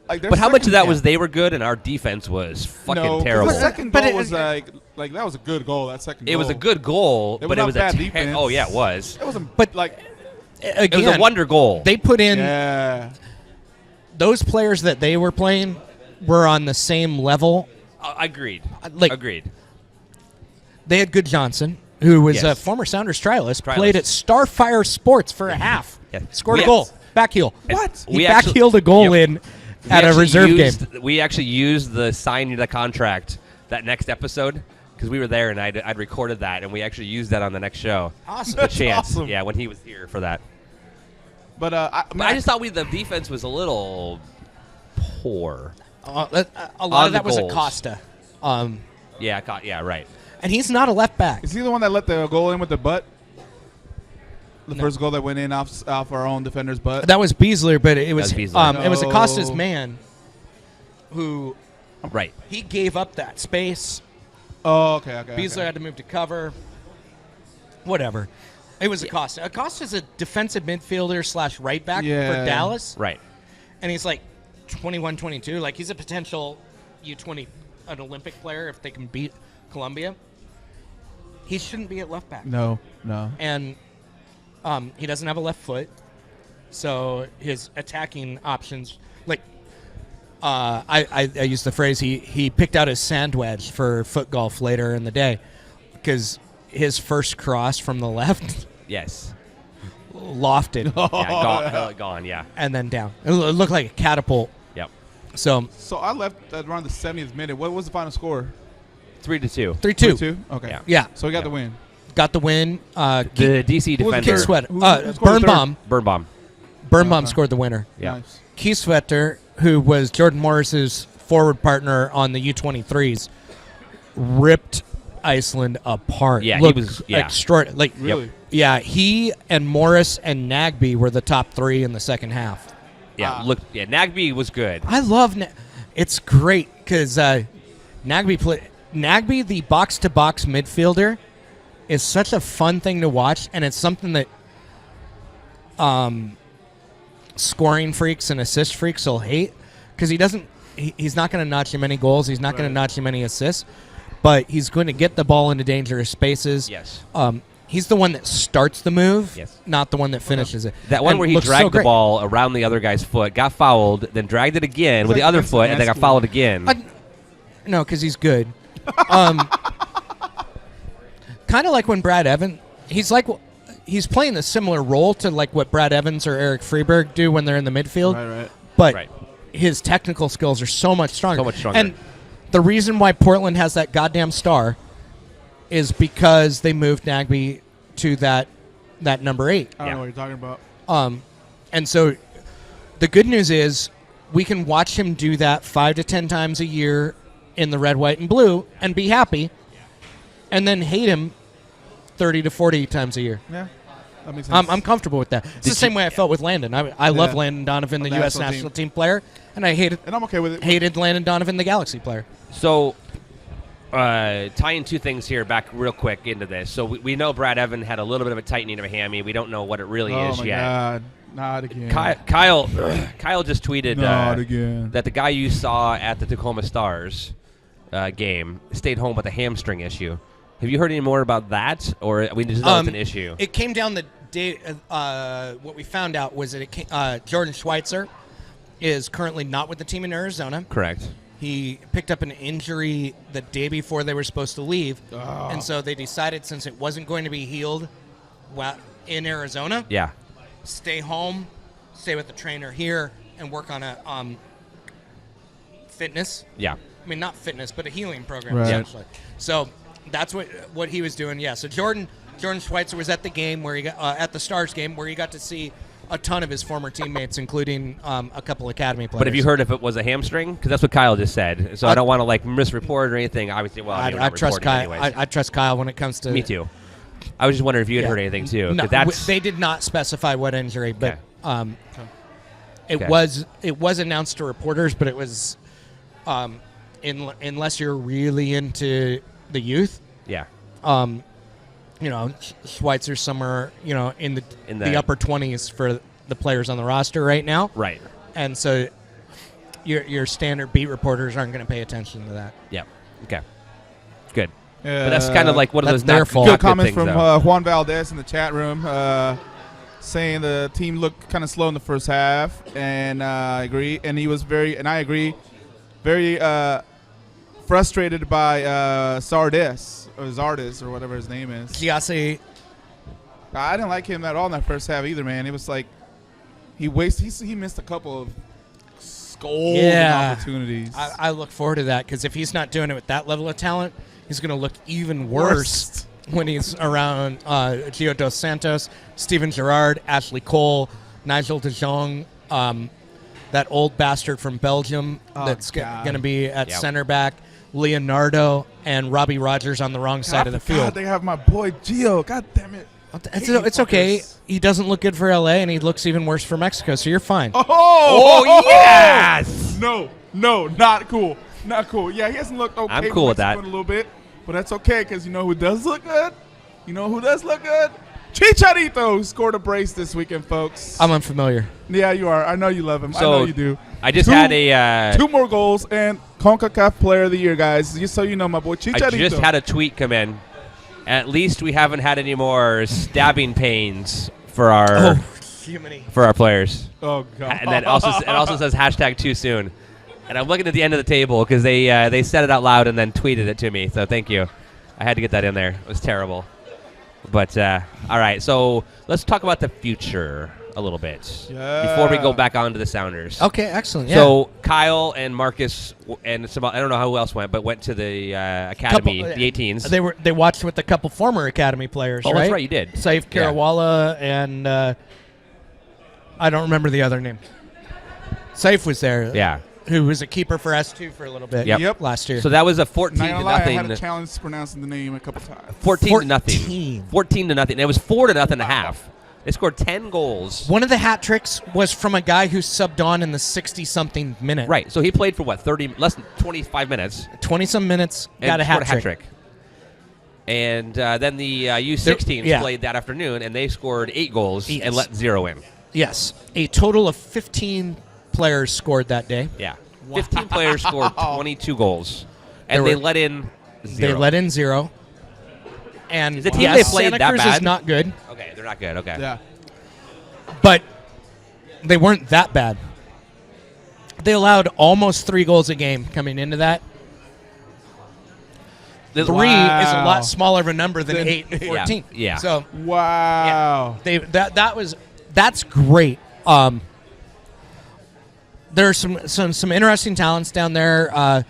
Like, their But how much of second- that was they were good and our defense was fucking No, 'cause terrible? The second But goal it- was like that was a good goal. That second goal. It was a good goal, It was but it not was bad a defense. oh yeah, it was. It wasn't. But- Like, It Again, was a wonder goal. they put in yeah. those players that they were playing were on the same level. Agreed. Like- Agreed. They had Good Johnson, who was a Yes. former Sounders trialist, Trialist. played at Starfire Sports for a half, Yeah. scored We a goal, ac- back heel. What? He We back actually- heeled a goal Yep. in at a reserve game. We actually used the signing of the contract that next episode because we were there and I'd recorded that and we actually used that on the next show. Awesome. The chance, awesome. yeah, when he was here for that. But But I just thought the defense was a little poor. A lot On of that the was goals. Acosta. Yeah, right. And he's not a left back. is he the one that let the goal in with the butt? The first goal that went in off our own defender's butt. That was Beasler, but it was Beasler. it was No. Acosta's man who Right. he gave up that space. Oh, okay. Beasler had to move to cover. Whatever. It was Acosta. Acosta's a defensive midfielder / right back Yeah. for Dallas. Right. And he's like 21, 22. Like, he's a potential U20, an Olympic player if they can beat Colombia. He shouldn't be at left back. No. And he doesn't have a left foot. So his attacking options, like, I use the phrase, he picked out his sand wedge for foot golf later in the day because his first cross from the left Yes. lofted Yeah, gone, yeah. and then down. It looked like a catapult. Yep. So So I left at around the 70th minute. What was the final score? 3-2. 3-2. 2? Okay. Yeah. Yeah. So we got the win. Got the win. The DC Who was the defender. Keith third? Sweater. Who scored the third? Birnbaum. Birnbaum. Birnbaum Okay. scored the winner. Yeah. Nice. Keith Sweater, who was Jordan Morris's forward partner on the U23s, ripped Iceland apart. Yeah, he Looked was- yeah. extraordinary. Like, Really? yeah, he and Morris and Nagby were the top three in the second half. Yeah, Nagby was good. I love it's great because Nagby, the box-to-box midfielder, is such a fun thing to watch, and it's something that scoring freaks and assist freaks will hate because he's not going to notch you many goals. He's not going to notch you many assists, but he's going to get the ball into dangerous spaces. Yes. He's the one that starts the move, Yes. not the one that finishes it. That one And where he looks so dragged the great. ball around the other guy's foot, got fouled, then dragged it again with like the other Vincent foot, and then got Askew. fouled again. No, because he's good. Kind of like when Brad Evans, he's playing a similar role to like what Brad Evans or Eric Freeberg do when they're in the midfield. Right. But Right. his technical skills are so much stronger. So much stronger. And the reason why Portland has that goddamn star is because they moved Nagby to that number 8. I don't Yeah. know what you're talking about. And so the good news is we can watch him do that 5 to 10 times a year in the red, white, and blue and be happy, and then hate him 30 to 40 times a year. Yeah. That makes sense. I'm comfortable with that. It's the same way I felt with Landon. I love Yeah. Landon Donovan, the The U.S. national national team player, and I and I'm okay with it. hated Landon Donovan, the Galaxy player. So, tying two things here back real quick into this. So we know Brad Evan had a little bit of a tightening of a hammy. We don't know what it really Oh is my yet. God. Not again. Kyle just tweeted Not again. that the guy you saw at the Tacoma Stars game stayed home with a hamstring issue. Have you heard any more about that, or we just know it's an issue? It came down the day. What we found out was that Jordan Schweitzer is currently not with the team in Arizona. Correct. He picked up an injury the day before they were supposed to leave, and so they decided since it wasn't going to be healed in Arizona, Yeah. stay home, stay with the trainer here, and work on a fitness. Yeah. I mean, not fitness, but a healing program, Right. essentially. So that's what he was doing. Yeah. So Jordan Schweitzer was at the game where he got at the Stars game where he got to see a ton of his former teammates, including a couple academy players. But have you heard if it was a hamstring? Because that's what Kyle just said. So I don't want to misreport or anything. Obviously, well, I trust Kyle. I trust Kyle when it comes to Me too. I was just wondering if you had heard anything too. 'cause No, that's they did not specify what injury, but Okay. it Okay. was announced to reporters, but it was unless you're really into the youth, yeah. Schweitzer's somewhere in In the the- upper 20s for the players on the roster right now, Right. and so your standard beat reporters aren't going to pay attention to that. Yeah. Okay. Good. But that's kind of like one of That's those their not, fault. not Good good comment things, from though. Juan Valdez in the chat room, saying the team looked kind of slow in the first half, and I agree. And he was I agree, very frustrated by Zardes or whatever his name is. Giassi, I didn't like him at all in that first half either, man. It was like he missed a couple of golden opportunities. I look forward to that because if he's not doing it with that level of talent, he's going to look even worse when he's around Gio Dos Santos, Steven Gerrard, Ashley Cole, Nigel de Jong, that old bastard from Belgium that's going to be at center back, Leonardo, and Robbie Rogers on the wrong side of the field. God, they have my boy Gio. God damn it. It's okay. He doesn't look good for LA, and he looks even worse for Mexico, so you're fine. Oh, yes! No, not cool. Not cool. Yeah, he hasn't looked okay. I'm cool with that. A little bit, but that's okay because you know who does look good? Chicharito scored a brace this weekend, folks. I'm unfamiliar. Yeah, you are. I know you love him. I So, know you do. I just had a. 2 more goals and CONCACAF Player of the Year, guys. Just so you know, my boy Chicharito. I just had a tweet come in. At least we haven't had any more stabbing pains for our players. Oh God. And then it also says hashtag too soon. And I'm looking at the end of the table because they said it out loud and then tweeted it to me. So thank you. I had to get that in there. It was terrible. But all right, so let's talk about the future a little bit before we go back on to the Sounders. Okay, excellent. Yeah. So Kyle and Marcus and some, I don't know who else went the academy, the 18s. They watched with a couple former academy players. Oh, right? that's right, you did. Saif Karawala and I don't remember the other name. Saif was there. Yeah. Who was a keeper for S2 for a little bit. Yep. Last year. So that was a 14 Not to gonna lie, I nothing. had a challenge pronouncing the name a couple times. 14 to nothing. 14 to nothing. And it was 4 to nothing and a half. They scored 10 goals. One of the hat tricks was from a guy who subbed on in the 60-something minute. Right. So he played for what? less than 25 minutes. 20-some minutes, And got a hat scored trick. And then the U16s played that afternoon, and they scored 8 goals and let 0 in. Yes. A total of 15 players scored that day. Yeah. 15 players scored 22 goals, and they let in 0. They let in 0. And the team they played Santa that Cruz bad? is not good, Okay, they're not good. Okay. Yeah. but they weren't that bad. They allowed almost 3 goals a game coming into that. 3 is a lot smaller of a number than 8 and 14. Yeah. So Wow. that's great. There's some interesting talents down there.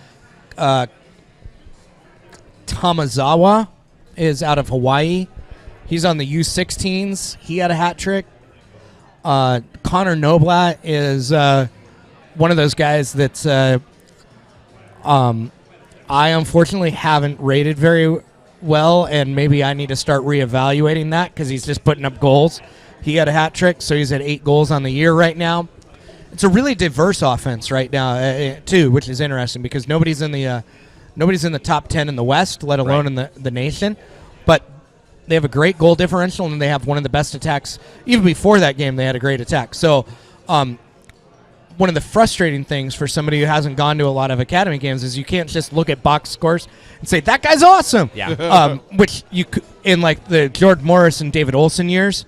Tamazawa is out of Hawaii. He's on the U16s. He had a hat trick. Connor Noblat is one of those guys that's I unfortunately haven't rated very well, and maybe I need to start reevaluating that because he's just putting up goals. He had a hat trick, so he's at 8 goals on the year right now. It's a really diverse offense right now, too, which is interesting because nobody's in the top 10 in the West, let alone in the nation. But they have a great goal differential, and they have one of the best attacks. Even before that game, they had a great attack. So one of the frustrating things for somebody who hasn't gone to a lot of academy games is you can't just look at box scores and say, that guy's awesome. Yeah. Which you could, in like the George Morris and David Olson years,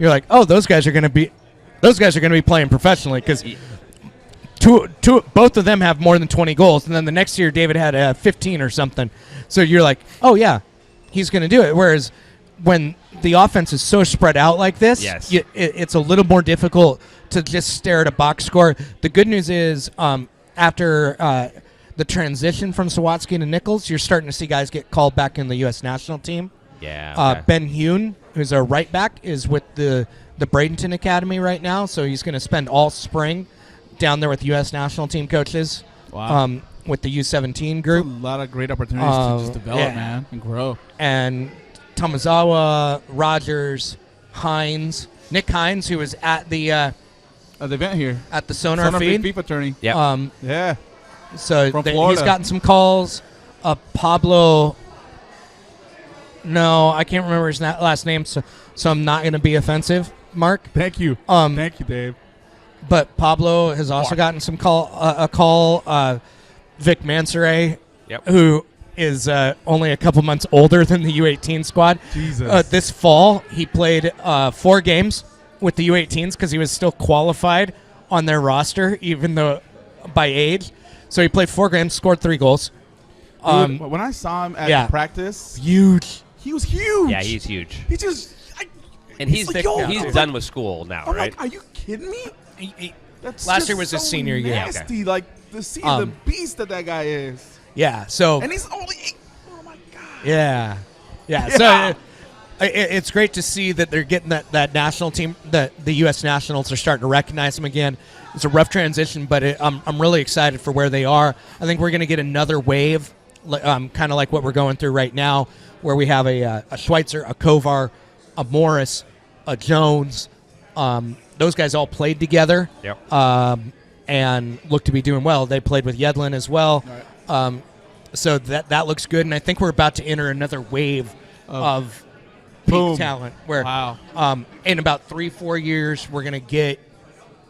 you're like, oh, those guys are going to be playing professionally because both of them have more than 20 goals, and then the next year David had 15 or something. So you're like, oh yeah, he's going to do it. Whereas when the offense is so spread out like this, it's a little more difficult to just stare at a box score. The good news is after the transition from Sawatsky to Nichols, you're starting to see guys get called back in the U.S. national team. Yeah. Okay. Ben Hune, who's a right back, is with the Bradenton Academy right now, so he's going to spend all spring down there with U.S. national team coaches. Wow. With the U17 group. A lot of great opportunities to just develop, man, and grow. And Tomazawa, Rogers, Hines, Nick Hines, who was at the event here. at the SonarFeed. FIFA tourney. Yeah. Yeah. So From he's Florida. gotten some calls. Pablo. No, I can't remember his last name, so I'm not going to be offensive, Mark. Thank you. Um, Thank you, Dave. But Pablo has also gotten some call. Vic Mansoret, Yep. who is only a couple months older than the U18 squad. Jesus. This fall, he played 4 games with the U18s because he was still qualified on their roster, even though by age. So he played 4 games, scored 3 goals. Dude, when I saw him at practice, Huge. he was huge. Yeah, he's huge. He just. And he's like, yo, he's I'm done like- with school now, I'm right? like, are you kidding me? That's Last just year was his so senior year. Nasty, like to see the beast that guy is, Yeah, so and he's only 8. Oh my god. yeah. Yeah. So it's great to see that they're getting that national team, the U.S. Nationals are starting to recognize them again. It's a rough transition, but I'm really excited for where they are. I think we're going to get another wave, kind of like what we're going through right now, where we have a Schweitzer, a Kovar, a Morris, a Jones. Those guys all played together. Yep. And look to be doing well. They played with Yedlin as well. Right. So that looks good, and I think we're about to enter another wave of Boom. peak talent where Wow. in about 3-4 years we're going to get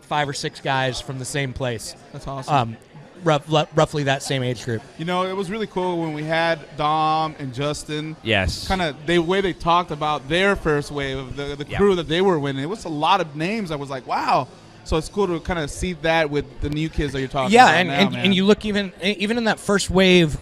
5 or 6 guys from the same place. That's awesome. Roughly that same age group. You know, it was really cool when we had Dom and Justin. Yes. Kind of the way they talked about their first wave of the crew that they were winning. It was a lot of names. I was like, wow. So it's cool to kind of see that with the new kids that you're talking about and you look even in that first wave.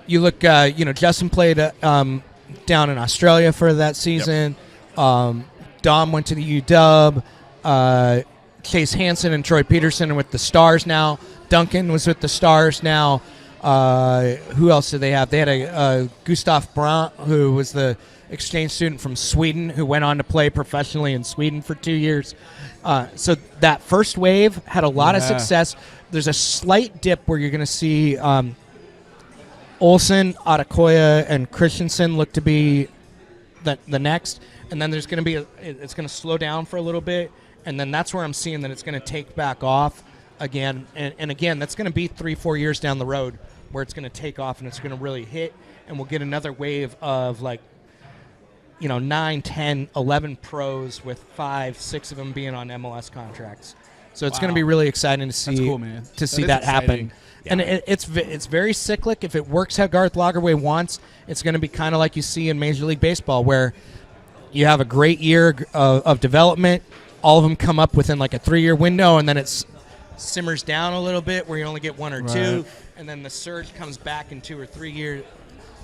You look, Justin played down in Australia for that season. Yep. Dom went to the UW. Chase Hansen and Troy Peterson are with the Stars now. Duncan was with the Stars now. Who else did they have? They had a Gustav Brandt, who was the exchange student from Sweden, who went on to play professionally in Sweden for 2 years. So that first wave had a lot of success. There's a slight dip where you're going to see Olsen, Atakoya, and Christensen look to be the next. And then there's going to be it's going to slow down for a little bit. And then that's where I'm seeing that it's going to take back off again. And again, that's going to be 3-4 years down the road where it's going to take off and it's going to really hit. And we'll get another wave of 9, 10, 11 pros with 5, 6 of them being on MLS contracts. So it's going to be really exciting to see. That's cool, man. To see that happen. Yeah. And it's very cyclic. If it works how Garth Lagerwey wants, it's going to be kind of like you see in Major League Baseball, where you have a great year of development. All of them come up within like a 3-year window, and then it simmers down a little bit where you only get 1 or 2, and then the surge comes back in 2 or 3 years.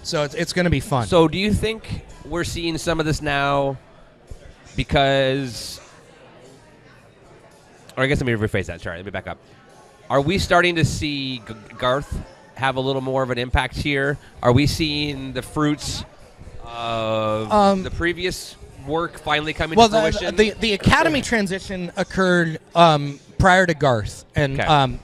So it's going to be fun. So do you think we're seeing some of this now because – or I guess let me rephrase that. Sorry, let me back up. Are we starting to see Garth have a little more of an impact here? Are we seeing the fruits of the previous work finally coming to fruition? The academy transition occurred prior to Garth. And Darren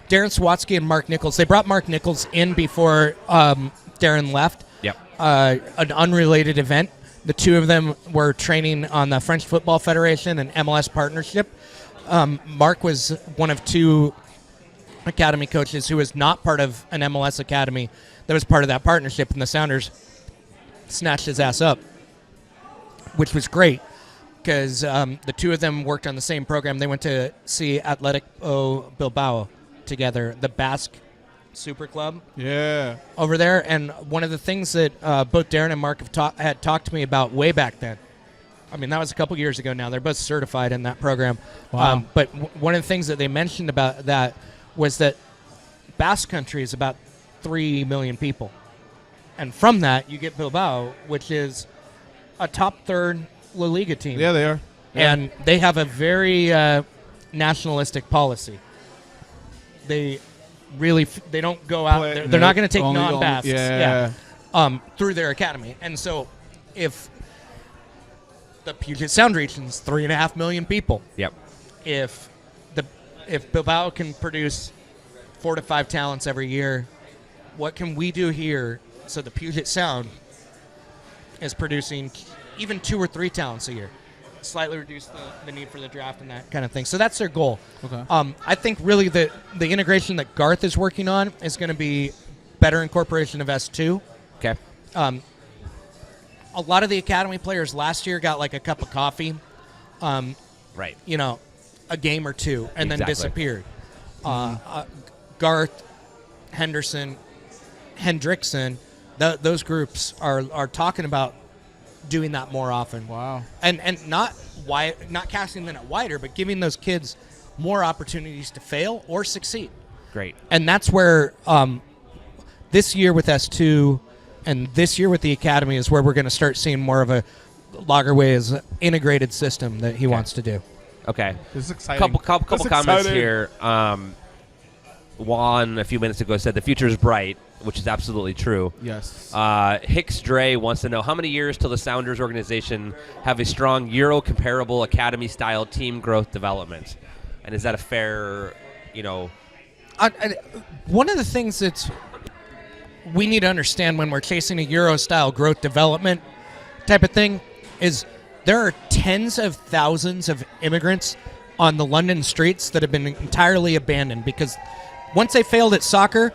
Swatsky and Mark Nichols, they brought Mark Nichols in before Darren left. Yep. An unrelated event. The two of them were training on the French Football Federation and MLS partnership. Mark was one of 2 academy coaches who was not part of an MLS academy that was part of that partnership, and the Sounders snatched his ass up, which was great because the two of them worked on the same program. They went to see Atletico Bilbao together, the Basque Super Club over there. And one of the things that both Darren and Mark had talked to me about way back then, I mean, that was a couple years ago now. They're both certified in that program. Wow. But one of the things that they mentioned about that was that Basque Country is about 3 million people. And from that, you get Bilbao, which is a top 3rd La Liga team. Yeah, they are. And they have a very nationalistic policy. They really they don't go out. They're not going to take non-Basques through their academy. And so if the Puget Sound region's 3.5 million people. Yep. If Bilbao can produce 4 to 5 talents every year, what can we do here so the Puget Sound is producing even 2 or 3 talents a year. Slightly reduce the need for the draft and that kind of thing. So that's their goal. Okay. I think really the integration that Garth is working on is going to be better incorporation of S2. Okay. A lot of the academy players last year got like a cup of coffee, Right. a game or two, and then Exactly. disappeared. Garth, Hendrickson, those groups are talking about doing that more often. Wow. And not casting the net wider, but giving those kids more opportunities to fail or succeed. Great. And that's where this year with S2 and this year with the academy is where we're going to start seeing more of a Lagerway's integrated system that he wants to do. Okay. This is exciting. Couple This is comments exciting. here. Juan a few minutes ago said the future is bright, which is absolutely true. Yes. Hicks Dre wants to know how many years till the Sounders organization have a strong Euro comparable academy style team growth development, and is that a fair, One of the things that's we need to understand when we're chasing a Euro style growth development type of thing is there are tens of thousands of immigrants on the London streets that have been entirely abandoned because once they failed at soccer,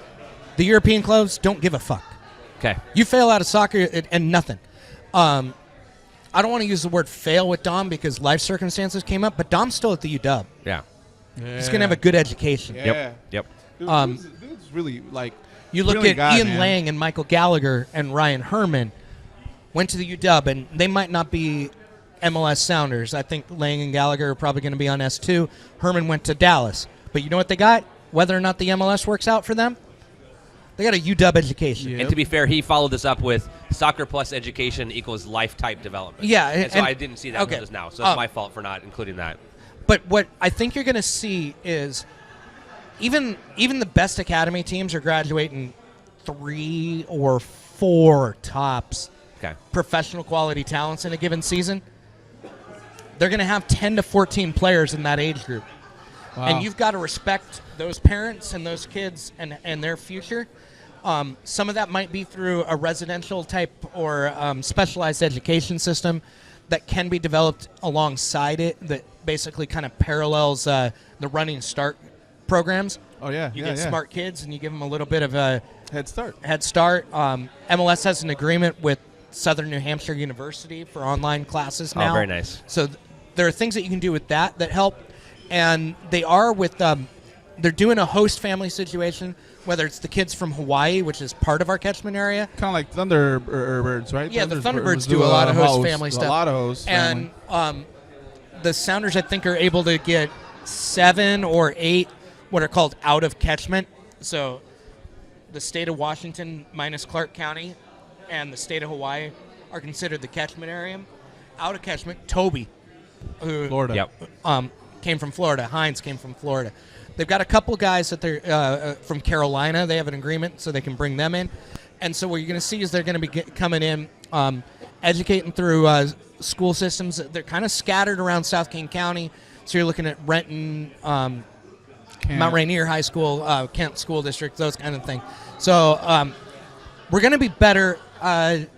the European clubs don't give a fuck. Okay. You fail out of soccer and nothing. I don't want to use the word fail with Dom because life circumstances came up, but Dom's still at the UW. Yeah. He's going to have a good education. Yeah. Yep. Dude's really like. You look really at God, Ian man. Lang and Michael Gallagher and Ryan Herman went to the UW, and they might not be MLS Sounders. I think Lang and Gallagher are probably going to be on S2. Herman went to Dallas. But you know what they got? Whether or not the MLS works out for them, they got a UW education. Yeah. And to be fair, he followed this up with soccer plus education equals life type development. Yeah, And so and- I didn't see that okay. until just now. So it's my fault for not including that. But what I think you're going to see is even the best academy teams are graduating 3 or 4 tops Okay. professional quality talents in a given season. They're going to have 10 to 14 players in that age group. Wow. And you've got to respect those parents and those kids and their future. Some of that might be through a residential type or specialized education system that can be developed alongside it that basically kind of parallels the running start programs. Oh yeah. You yeah, get yeah. smart kids and you give them a little bit of a head start. head start. MLS has an agreement with Southern New Hampshire University for online classes now. Oh, very nice. So there are things that you can do with that help. And they are with they're doing a host family situation, whether it's the kids from Hawaii, which is part of our catchment area. Kind of like Thunderbirds, right? Yeah, the Thunderbirds do a lot of host family stuff. A lot of host And family. the Sounders, I think, are able to get 7 or 8 what are called out of catchment. So the state of Washington minus Clark County and the state of Hawaii are considered the catchment area. Out of catchment, Toby, who Florida. Yep. came from Florida. Hines came from Florida. They've got a couple guys that they're from Carolina. They have an agreement, so they can bring them in. And so what you're going to see is they're going to be coming in, educating through school systems. They're kind of scattered around South King County. So you're looking at Renton, Mount Rainier High School, Kent School District, those kind of things. So we're going to be better. There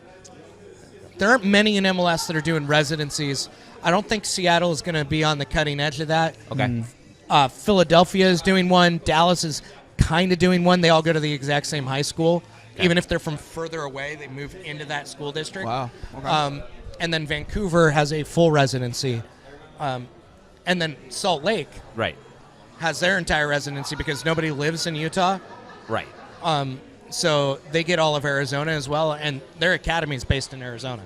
aren't many in MLS that are doing residencies. I don't think Seattle is going to be on the cutting edge of that. Okay. Philadelphia is doing one. Dallas is kind of doing one. They all go to the exact same high school. Okay. Even if they're from further away, they move into that school district. Wow. Okay. And then Vancouver has a full residency. And then Salt Lake Right. has their entire residency because nobody lives in Utah. Right. So they get all of Arizona as well, and their academy is based in Arizona.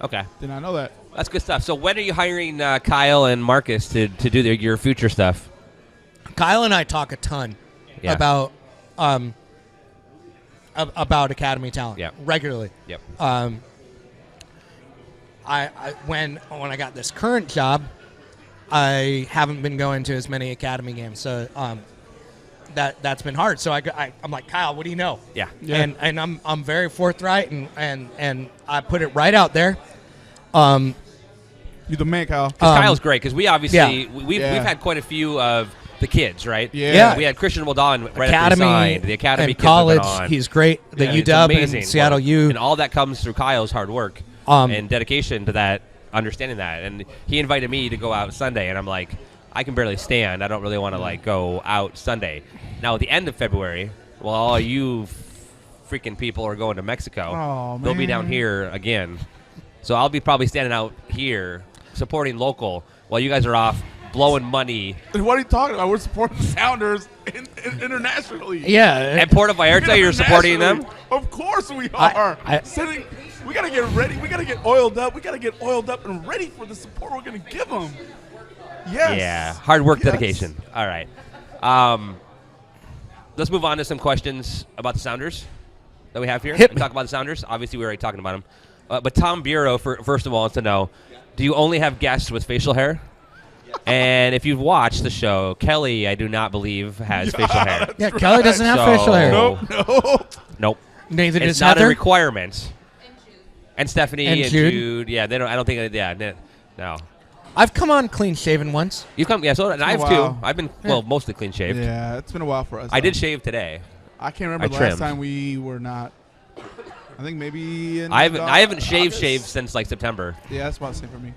Okay. Did not know that. That's good stuff. So when are you hiring Kyle and Marcus to do your future stuff? Kyle and I talk a ton Yeah. about academy talent Yeah. regularly. Yep. When I got this current job, I haven't been going to as many academy games, so that's been hard. So I'm like, Kyle, what do you know? Yeah. Yeah. And I'm very forthright and I put it right out there. You the man, Kyle. 'Cause Kyle's great because we obviously Yeah. we've Yeah. had quite a few of the kids, right? Yeah. We had Christian Waldon right Academy, after he signed. The Academy and kids have been college. on. He's great. The It's UW amazing and Seattle work. U. And all that comes through Kyle's hard work and dedication to that, understanding that. And he invited me to go out Sunday, and I'm like, I can barely stand. I don't really want to like go out Sunday. Now at the end of February, well, all you freaking people are going to Mexico. Oh, They'll be man. down here again. So I'll be probably standing out here supporting local while you guys are off blowing money. What are you talking about? We're supporting the Sounders internationally. Yeah. At Puerto Vallarta, you're supporting them? Internationally. Of course we are. We got to get ready. We got to get oiled up. We got to get oiled up and ready for the support we're going to give them. Yes. Yeah, hard work, Yes. dedication. All right. Let's move on to some questions about the Sounders that we have here. Hit We me. talk about the Sounders. Obviously, we're already talking about them. But Tom Bureau, first of all, wants to know, do you only have guests with facial hair? And if you've watched the show, Kelly, I do not believe, has facial hair. Yeah, Kelly doesn't have facial hair. Nope. Neither It's does not a Heather. requirement. And Stephanie And and Jude. Jude. Yeah, they don't. I don't think. No. I've come on clean shaven once. You come. Yeah. So and I have Wow. too. I've been mostly clean shaved. Yeah, it's been a while for us. I though. did shave today. I can't remember the trimmed. last time we were not. I think maybe in I haven't August. shaved since like September. Yeah, that's about the same for me.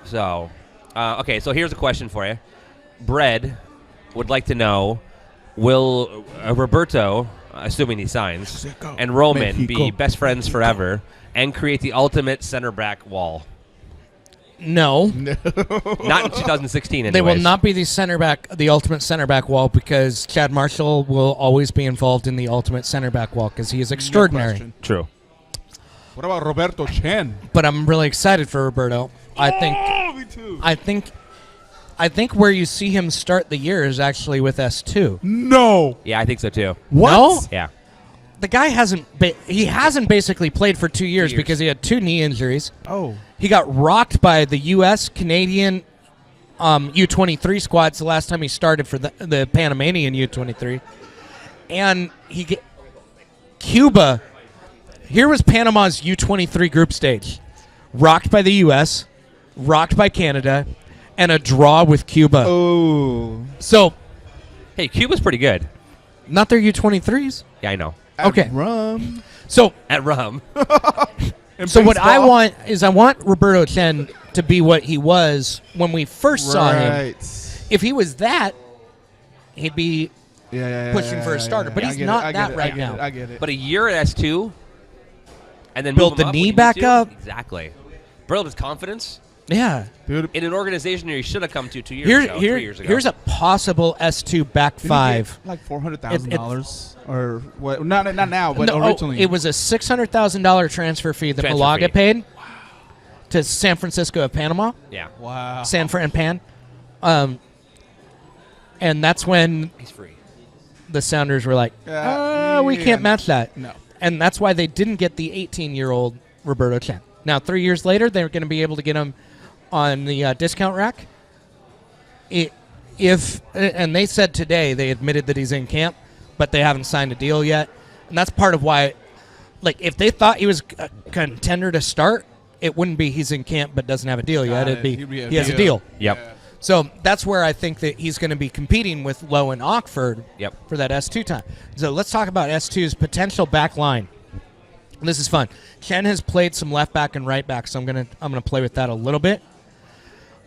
So, okay. So here's a question for you. Bread would like to know: will Roberto, assuming he signs, Mexico. and Roman be Mexico. best friends forever and create the ultimate center back wall? No. Not in 2016. Anyways. They will not be the ultimate center back wall, because Chad Marshall will always be involved in the ultimate center back wall because he is extraordinary. question. True. What about Roberto Chen? But I'm really excited for Roberto. I Me too. think where you see him start the year is actually with S2. No. Yeah, I think so too. What? No? Yeah. The guy hasn't basically played for 2 years, 2 years. because he had 2 knee injuries. Oh. He got rocked by the U.S., Canadian U23 squads the last time he started for the Panamanian U23. And Cuba, here was Panama's U23 group stage. Rocked by the U.S., rocked by Canada, and a draw with Cuba. Oh. So, Hey, Cuba's pretty good. not their U23s. Yeah, I know. Okay. Rum. So, At Rum. what I want is Roberto Chen to be what he was when we first saw him. Right. If he was that, he'd be Yeah, pushing for a starter, but I he's get it, not I get that it, right I get now. it, I get it. But a year at S2, and then Build move him the up knee when you back need to? up. Exactly. Build his confidence Yeah. Dude, in an organization he should have come to 2 years ago, 3 years ago. Here's a possible S2 back didn't he five. get like $400,000 or what? Not now, but No, originally. it was a $600,000 transfer fee that Transfer Malaga fee. paid to San Francisco of Panama, Yeah. Wow. San Fran and Pan. And that's when He's free. the Sounders were like, we yeah. can't match that. No. And that's why they didn't get the 18-year-old Roberto Chen. Now, 3 years later, they're going to be able to get him on the discount rack. And they said today, they admitted that he's in camp, but they haven't signed a deal yet. And that's part of why, like, if they thought he was a contender to start, it wouldn't be he's in camp but doesn't have a deal yet. Got It'd be it. He'd be a he has a deal. deal. Yep. So that's where I think that he's going to be competing with Lowe and Ockford Yep. for that S2 time. So let's talk about S2's potential back line. This is fun. Chen has played some left back and right back, so I'm gonna play with that a little bit.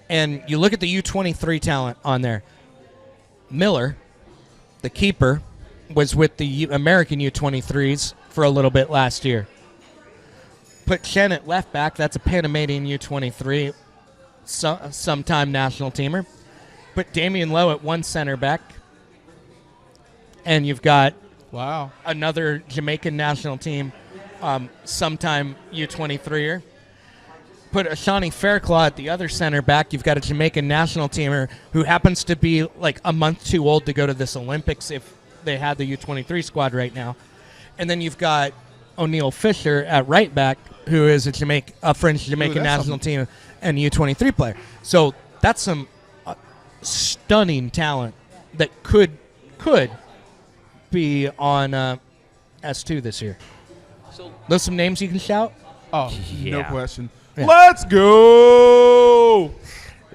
And you look at the U23 talent on there. Miller, the keeper, was with the American U23s for a little bit last year. Put Chen at left back. That's a Panamanian U23, sometime national teamer. Put Damian Lowe at one center back. And you've got Wow. another Jamaican national team, sometime U23er. Put Ashani Fairclaw at the other center back. You've got a Jamaican national teamer who happens to be like a month too old to go to this Olympics if they had the U23 squad right now. And then you've got O'Neal Fisher at right back, who is a French Jamaican that's national team and U23 player. So that's some stunning talent that could be on S2 this year. So Those some names you can shout? Oh, no Yeah. question. Yeah. Let's go.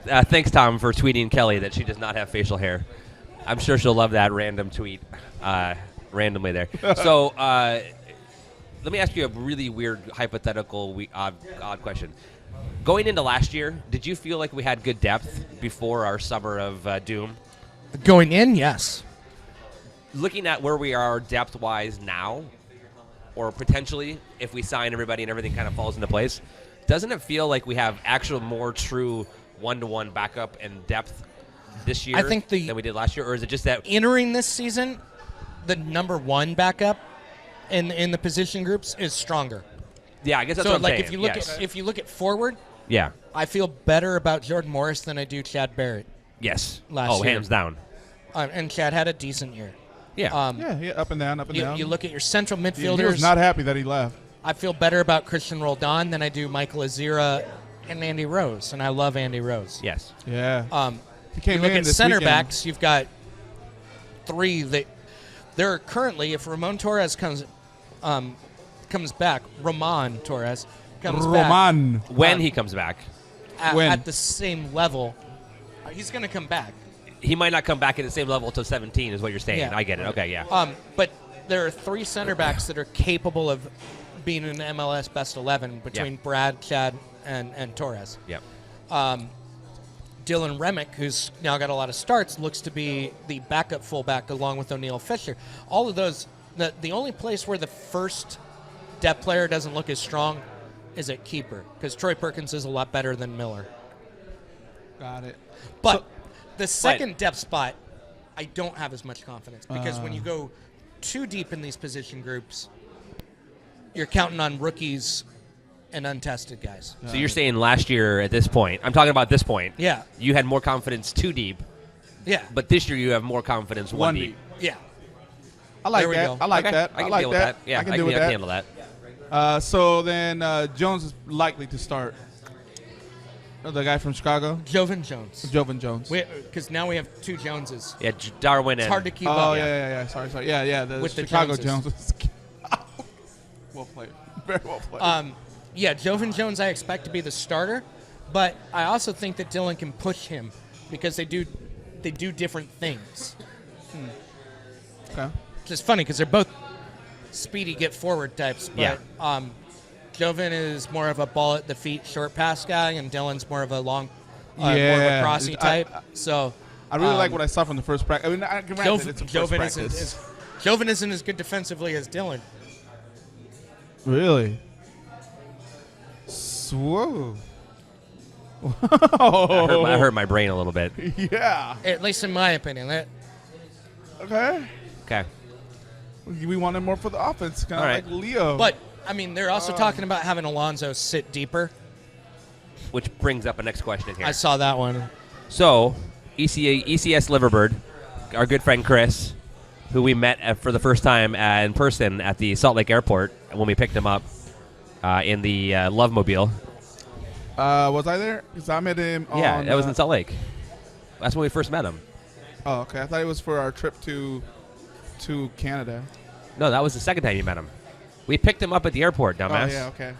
thanks, Tom, for tweeting Kelly that she does not have facial hair. I'm sure she'll love that random tweet randomly there. So let me ask you a really weird, hypothetical, odd question. Going into last year, did you feel like we had good depth before our summer of doom? Going in, yes. Looking at where we are depth-wise now, or potentially if we sign everybody and everything kind of falls into place, doesn't it feel like we have actual more true one-to-one backup and depth this year than we did last year? Or is it just that entering this season, the number one backup in the position groups is stronger? Yeah, I guess that's so what I'm like saying. if you look at forward, yeah, I feel better about Jordan Morris than I do Chad Barrett. Yes. Last year. Hands down. And Chad had a decent year. Yeah. Yeah, up and down, up and down. You look at your central midfielders. He was not happy that he left. I feel better about Christian Roldan than I do Michael Azira and Andy Rose, and I love Andy Rose. Yes. Yeah. You look at center backs, you've got three that there are currently, if Ramon Torres comes back, Roman Torres comes back. When he comes back. At the same level, he's going to come back. He might not come back at the same level until 17 is what you're saying. Yeah. I get it. Okay, yeah. But there are three center backs that are capable of being an MLS best 11 between Brad, Chad, and Torres. Yep. Dylan Remick, who's now got a lot of starts, looks to be the backup fullback along with O'Neal Fisher. All of those, the only place where the first depth player doesn't look as strong is at keeper, because Troy Perkins is a lot better than Miller. Got it. But the second depth spot, I don't have as much confidence, because when you go too deep in these position groups, you're counting on rookies and untested guys. So you're saying last year at this point, I'm talking about this point, Yeah. you had more confidence too deep, Yeah. but this year you have more confidence one deep. Yeah. I like There we that. go. I like Okay, that. I can like deal with that. Yeah, I can deal with I that. can handle that. So then Jones is likely to start. The guy from Chicago, Jovan Jones. Jovan Jones. Because now we have two Joneses. Yeah, Darwin It's and hard to keep Oh up. yeah. Sorry. Yeah. The With the Chicago Joneses. Jones. Well played. Very well played. Yeah, Jovan Jones I expect to be the starter, but I also think that Dylan can push him because they do different things. Okay. Which is funny because they're both speedy get forward types, but Jovan is more of a ball at the feet short pass guy, and Dylan's more of a long, more of a crossy type. So I really like what I saw from the first practice. I mean, granted, it's a first Jovan practice. Jovan isn't as good defensively as Dylan. Really? Whoa. I hurt my brain a little bit. Yeah. At least in my opinion. Okay. Okay. We wanted more for the offense, kind of All right. like Leo. But I mean, they're also talking about having Alonso sit deeper. Which brings up a next question here. I saw that one. So, ECS Liverbird, our good friend Chris, who we met for the first time in person at the Salt Lake Airport when we picked him up in the Love Mobile. Was I there? Because I met him on... Yeah, that was in Salt Lake. That's when we first met him. Oh, okay. I thought it was for our trip to Canada. No, that was the second time you met him. We picked him up at the airport, dumbass. Oh, yeah, okay.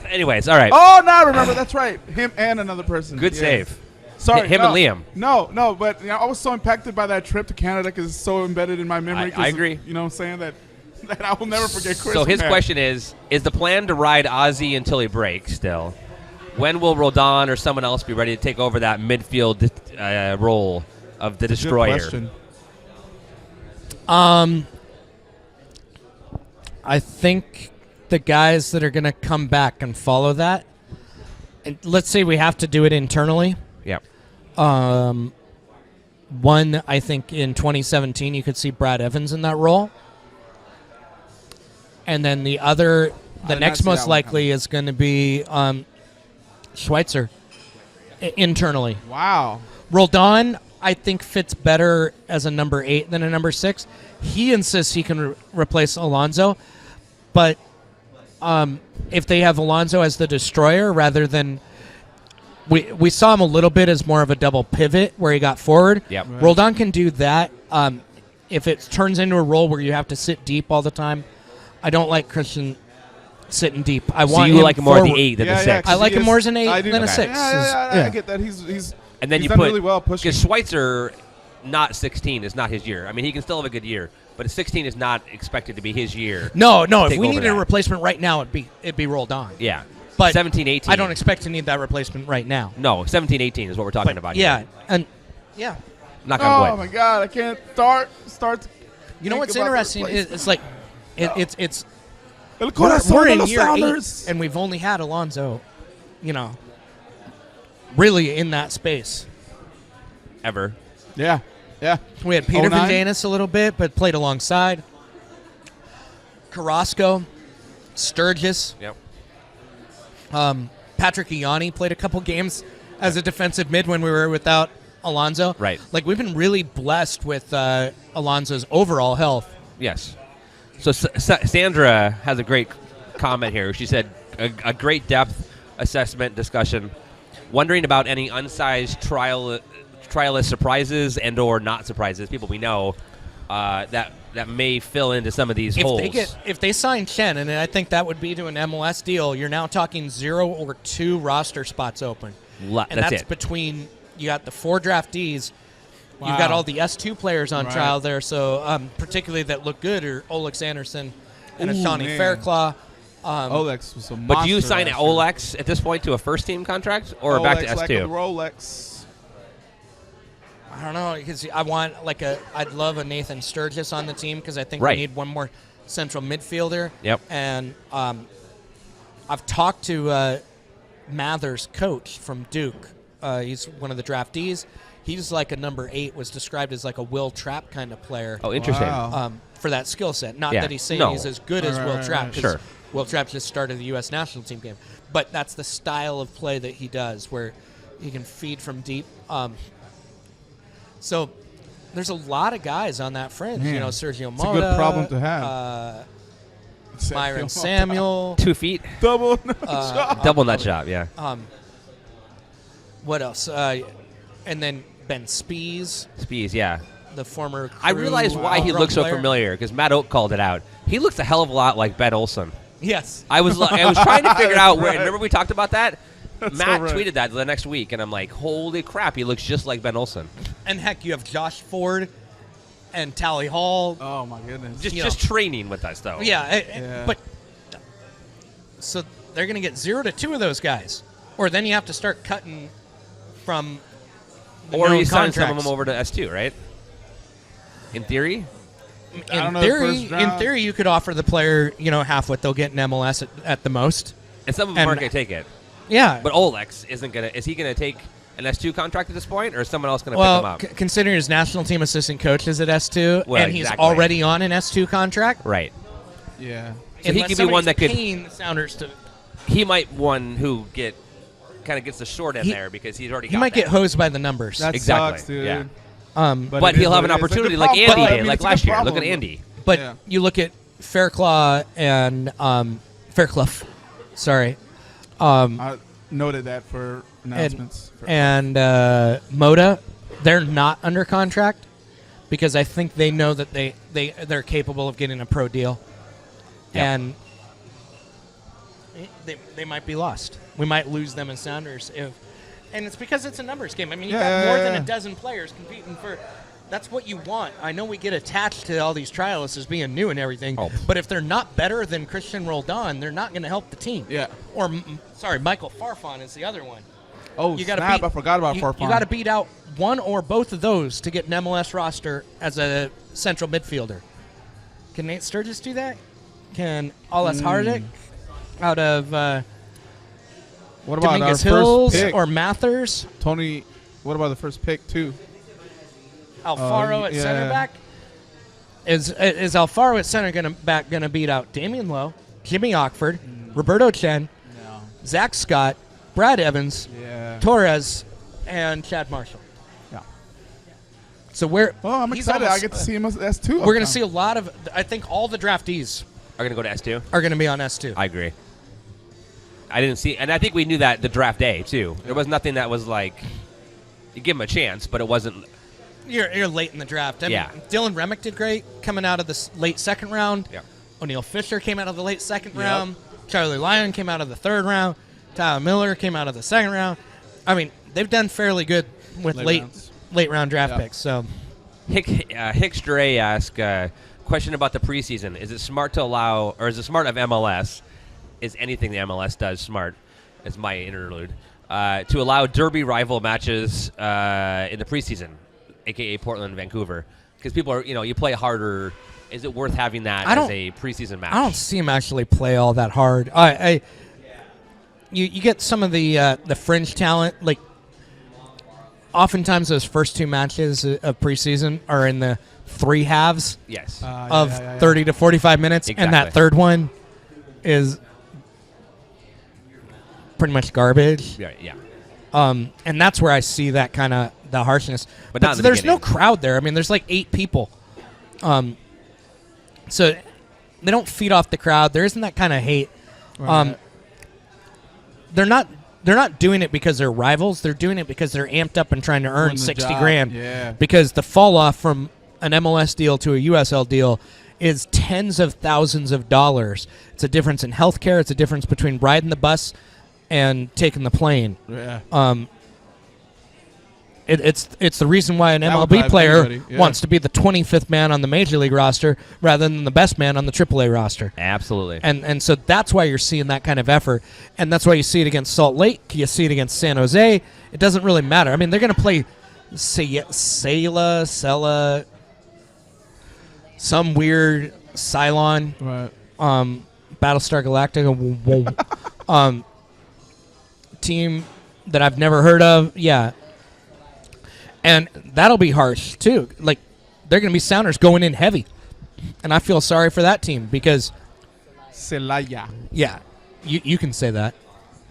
Anyways, all right. Oh, no, I remember. That's right. Him and another person. Good Yeah. save. Sorry. Him and Liam. No, but I was so impacted by that trip to Canada because it's so embedded in my memory. I agree. You know what I'm saying? That I will never forget Chris. So his man. question is the plan to ride Ozzy until he breaks still? When will Roldan or someone else be ready to take over that midfield role of the destroyer? Good question. I think the guys that are going to come back and follow that, and let's say we have to do it internally. Yep. One, I think in 2017 you could see Brad Evans in that role. And then the other, the did next not see most that one likely is going to be Schweitzer internally. Wow. Roldan, I think, fits better as a number 8 than a number 6. He insists he can replace Alonso, but if they have Alonso as the destroyer rather than we saw him a little bit as more of a double pivot where he got forward. Yep. Right. Roldan can do that. If it turns into a role where you have to sit deep all the time, I don't like Christian sitting deep. I So want you him like him more at the forward. 8 than the 6? I like him more as an 8 I do than a too. 6. Yeah, I Yeah. get that. He's And then he's you done put really well pushing. because Schweitzer not 16 is not his year. I mean, he can still have a good year, but 16 is not expected to be his year. No. If Take we over needed a that. replacement right now, it'd be rolled on. Yeah. But 17, 18. I don't expect to need that replacement right now. No, 17, 18 is what we're talking But about yeah, here. and yeah. Knock on Oh wood. my God, I can't start. To You know think what's about the interesting is replacement. it's like it's El we're corazón in de los year 8, Sounders. and we've only had Alonso, really in that space. Ever. Yeah. We had Peter 09? Vandanis a little bit, but played alongside. Carrasco, Sturgis, Yep. Patrick Ianni played a couple games as a defensive mid when we were without Alonso. Right. Like, we've been really blessed with Alonso's overall health. Yes. So Sandra has a great comment here. She said, a great depth assessment discussion, wondering about any unsized trialist surprises and or not surprises, people we know that may fill into some of these holes. If they sign Chen, and I think that would be to an MLS deal, you're now talking 0 or 2 roster spots open. And that's it. between, you got the 4 draftees, you've got all the S2 players on Right. trial there, so particularly that look good are Olex Anderson and Ooh, Ashani man. Fairclaw. Olex was a monster. But do you sign last year. Olex at this point to a first-team contract or back to Olex, like a S2? Rolex. I don't know, because I'd love a Nathan Sturgis on the team, because I think Right. we need one more central midfielder. Yep. And I've talked to Mather's coach from Duke. He's one of the draftees. He's like a number 8, was described as like a Will Trapp kind of player. Oh, interesting. Wow. For that skill set. Not Yeah. that he's saying No. he's as good as Right, Will right, Trapp. right. 'Cause Sure. Will Trapp just started the U.S. national team game. But that's the style of play that he does, where he can feed from deep. So there's a lot of guys on that fringe. Man, Sergio it's a Mota. good problem to have. Myron Samuel. 2 feet, Double. double nut job. Yeah. What else? And then Ben Spees, Spees. Yeah. the former I Crew realized why he drug looks so player. familiar because Matt Oak called it out. He looks a hell of a lot like Ben Olsen. Yes. I was trying to figure out where. Right. Remember we talked about that? Matt right. tweeted that the next week, and I'm like, holy crap, he looks just like Ben Olsen. And heck, you have Josh Ford and Tally Hall. Oh my goodness. Just training with us, though. Yeah. But so they're going to get 0 to 2 of those guys, or then you have to start cutting from. The Or known you sign some of contracts. them over to S2, right? In theory? I don't In know the theory, first round. you could offer the player, half what they'll get in MLS at the most. And some of them And- aren't going to take it. Yeah. But Olex isn't going to. Is he going to take an S2 contract at this point, or is someone else going to well, pick him up? considering his national team assistant coach is at S2, Well, and he's exactly. already on an S2 contract. Right. Yeah. So he unless could be one somebody's that could. paying the Sounders to. He might one who kind of gets the short end He- there because he's already. He got might that. get hosed by the numbers. That Exactly, sucks, dude. yeah. it But is he'll have what an it is. It's a opportunity good like problem, Andy but, I did, mean, like it's a last good year. Look problem. at Andy. But Yeah. you look at Fairclough and Fairclough, sorry, I noted that for announcements. and Moda, they're not under contract because I think they know that they're capable of getting a pro deal, Yep. and they might be lost. We might lose them as Sounders and it's because it's a numbers game. I mean, you got more than a dozen players competing for. That's what you want. I know we get attached to all these trialists as being new and everything, Oh. but if they're not better than Christian Roldan, they're not going to help the team. Yeah. Or, Michael Farfan is the other one. Oh, You gotta snap. beat- I forgot about You Farfan. got to beat out one or both of those to get an MLS roster as a central midfielder. Can Nate Sturgis do that? Can Olas Hardik out of What about our Dominguez first Hills pick? or Mathers? Tony, what about the first pick, too? Alfaro at yeah. center back? Is Alfaro at center going to beat out Damian Lowe, Jimmy Ockford, Roberto Chen, No. Zach Scott, Brad Evans, Yeah. Torres, and Chad Marshall? Yeah. So we're Well, I'm he's excited. I almost- get to see him as S2. We're going to see a lot of. I think all the draftees Are going to go to S2? are going to be on S2. I agree. I didn't see, and I think we knew that the draft day too. There was nothing that was like, you give him a chance, but it wasn't. You're late in the draft. I Yeah. mean, Dylan Remick did great coming out of the late second round. Yeah. O'Neal Fisher came out of the late second Yep. round. Charlie Lyon came out of the third round. Tyler Miller came out of the second round. I mean, they've done fairly good with Late late rounds. round draft Yeah. picks. So Hicks Dre asked question about the preseason. Is it smart to allow, or is it smart of MLS? Is anything the MLS does smart? As my interlude to allow derby rival matches in the preseason, aka Portland, Vancouver, because people are you play harder. Is it worth having that as a preseason match? I don't see him actually play all that hard. You get some of the fringe talent. Like, oftentimes those first two matches of preseason are in the three halves Yes. of 30 to 45 minutes, and that Exactly. third one is pretty much garbage. Yeah. And that's where I see that kind of the harshness. But not in the there's no beginning. crowd there. I mean, there's like 8 people. So they don't feed off the crowd. There isn't that kind of hate. Right. They're not doing it because they're rivals. They're doing it because they're amped up and trying to earn Win the 60 job. grand. Yeah. Because the fall off from an MLS deal to a USL deal is tens of thousands of dollars. It's a difference in healthcare. It's a difference between riding the bus and taking the plane. Yeah. It's the reason why an That would MLB drive player anybody, yeah. wants to be the 25th man on the Major League roster rather than the best man on the AAA roster. Absolutely. And so that's why you're seeing that kind of effort. And that's why you see it against Salt Lake. You see it against San Jose. It doesn't really matter. I mean, they're going to play Sela, some weird Cylon, Right. Battlestar Galactica team that I've never heard of. Yeah. And that'll be harsh, too. Like, they're going to be Sounders going in heavy. And I feel sorry for that team because, Celaya. yeah, you can say that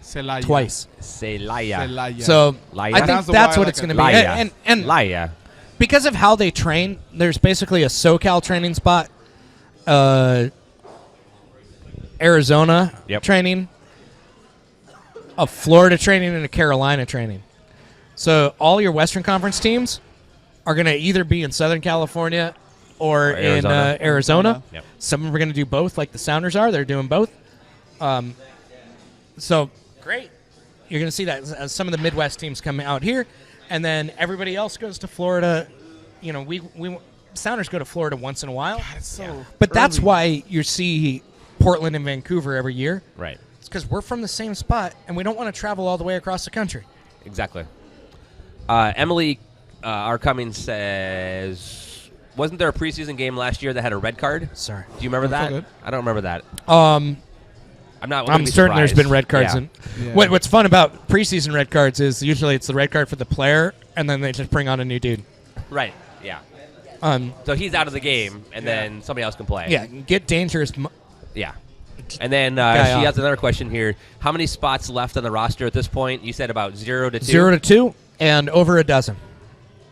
Celaya. twice. Celaya. Celaya. So Laya. I think Pronounce the that's Y what like it's a going to be. Laya. And Laya. because of how they train, there's basically a SoCal training spot, Arizona Yep. training, a Florida training, and a Carolina training. So all your Western Conference teams are going to either be in Southern California or in Arizona. Arizona. Yep. Some of them are going to do both, like the Sounders are. They're doing both. So great. You're going to see that as some of the Midwest teams come out here, and then everybody else goes to Florida. You know, we Sounders go to Florida once in a while, It's so but that's early. why you see Portland and Vancouver every year. Right. It's because we're from the same spot, and we don't want to travel all the way across the country. Exactly. Emily R. Cummings says, wasn't there a preseason game last year that had a red card? Sorry. Do you remember That's that? all good. I don't remember that. I'm I'm certain there's been red cards. Yeah. In. Yeah. What's fun about preseason red cards is usually it's the red card for the player, and then they just bring on a new dude. Right. Yeah. Um, So he's out of the game, and then somebody else can play. yeah, get dangerous. Yeah. And then Guy she off. has another question here. How many spots left on the roster at this point? You said about 0 to 2. 0 to 2 and over a dozen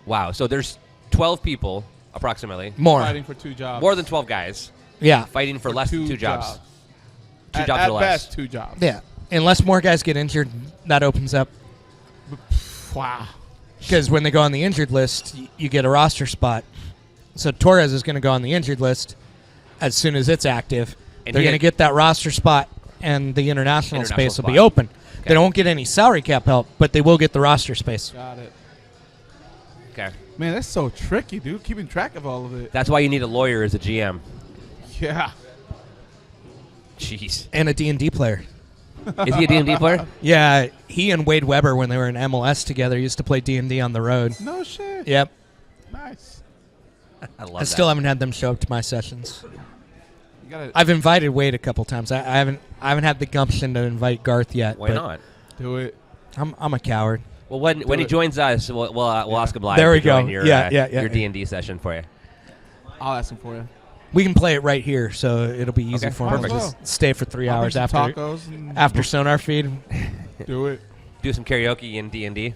Wow. So there's 12 people, approximately. more. Fighting for 2 jobs. More than 12 guys Yeah, fighting for less than 2 jobs. 2 At, jobs at or less. best, 2 jobs. yeah. Unless more guys get injured, that opens up. Wow. Because when they go on the injured list, you get a roster spot. So Torres is going to go on the injured list as soon as it's active. And They're he going to had- get that roster spot, and the international space will be spot. open. Okay. They won't get any salary cap help, but they will get the roster space. Got it. Okay. Man, that's so tricky, dude. Keeping track of all of it. That's why you need a lawyer as a GM. Yeah. Jeez. And a D&D player. Is he a D&D player? Yeah, he and Wade Weber, when they were in MLS together, used to play D&D on the road. No shit. Yep. Nice. I love I that. still haven't had them show up to my sessions. You gotta I've invited Wade a couple times. I haven't had the gumption to invite Garth yet. Why but not? do it. I'm a coward. Well, when he it. joins us, we'll ask him live. There we to join go. Your, Yeah. Your D&D session for you. I'll ask him for you. We can play it right here, so it'll be easy Okay, for him to perfect. just stay for 3 I'll bring hours some after tacos and after SonarFeed. do it. Do some karaoke in D&D.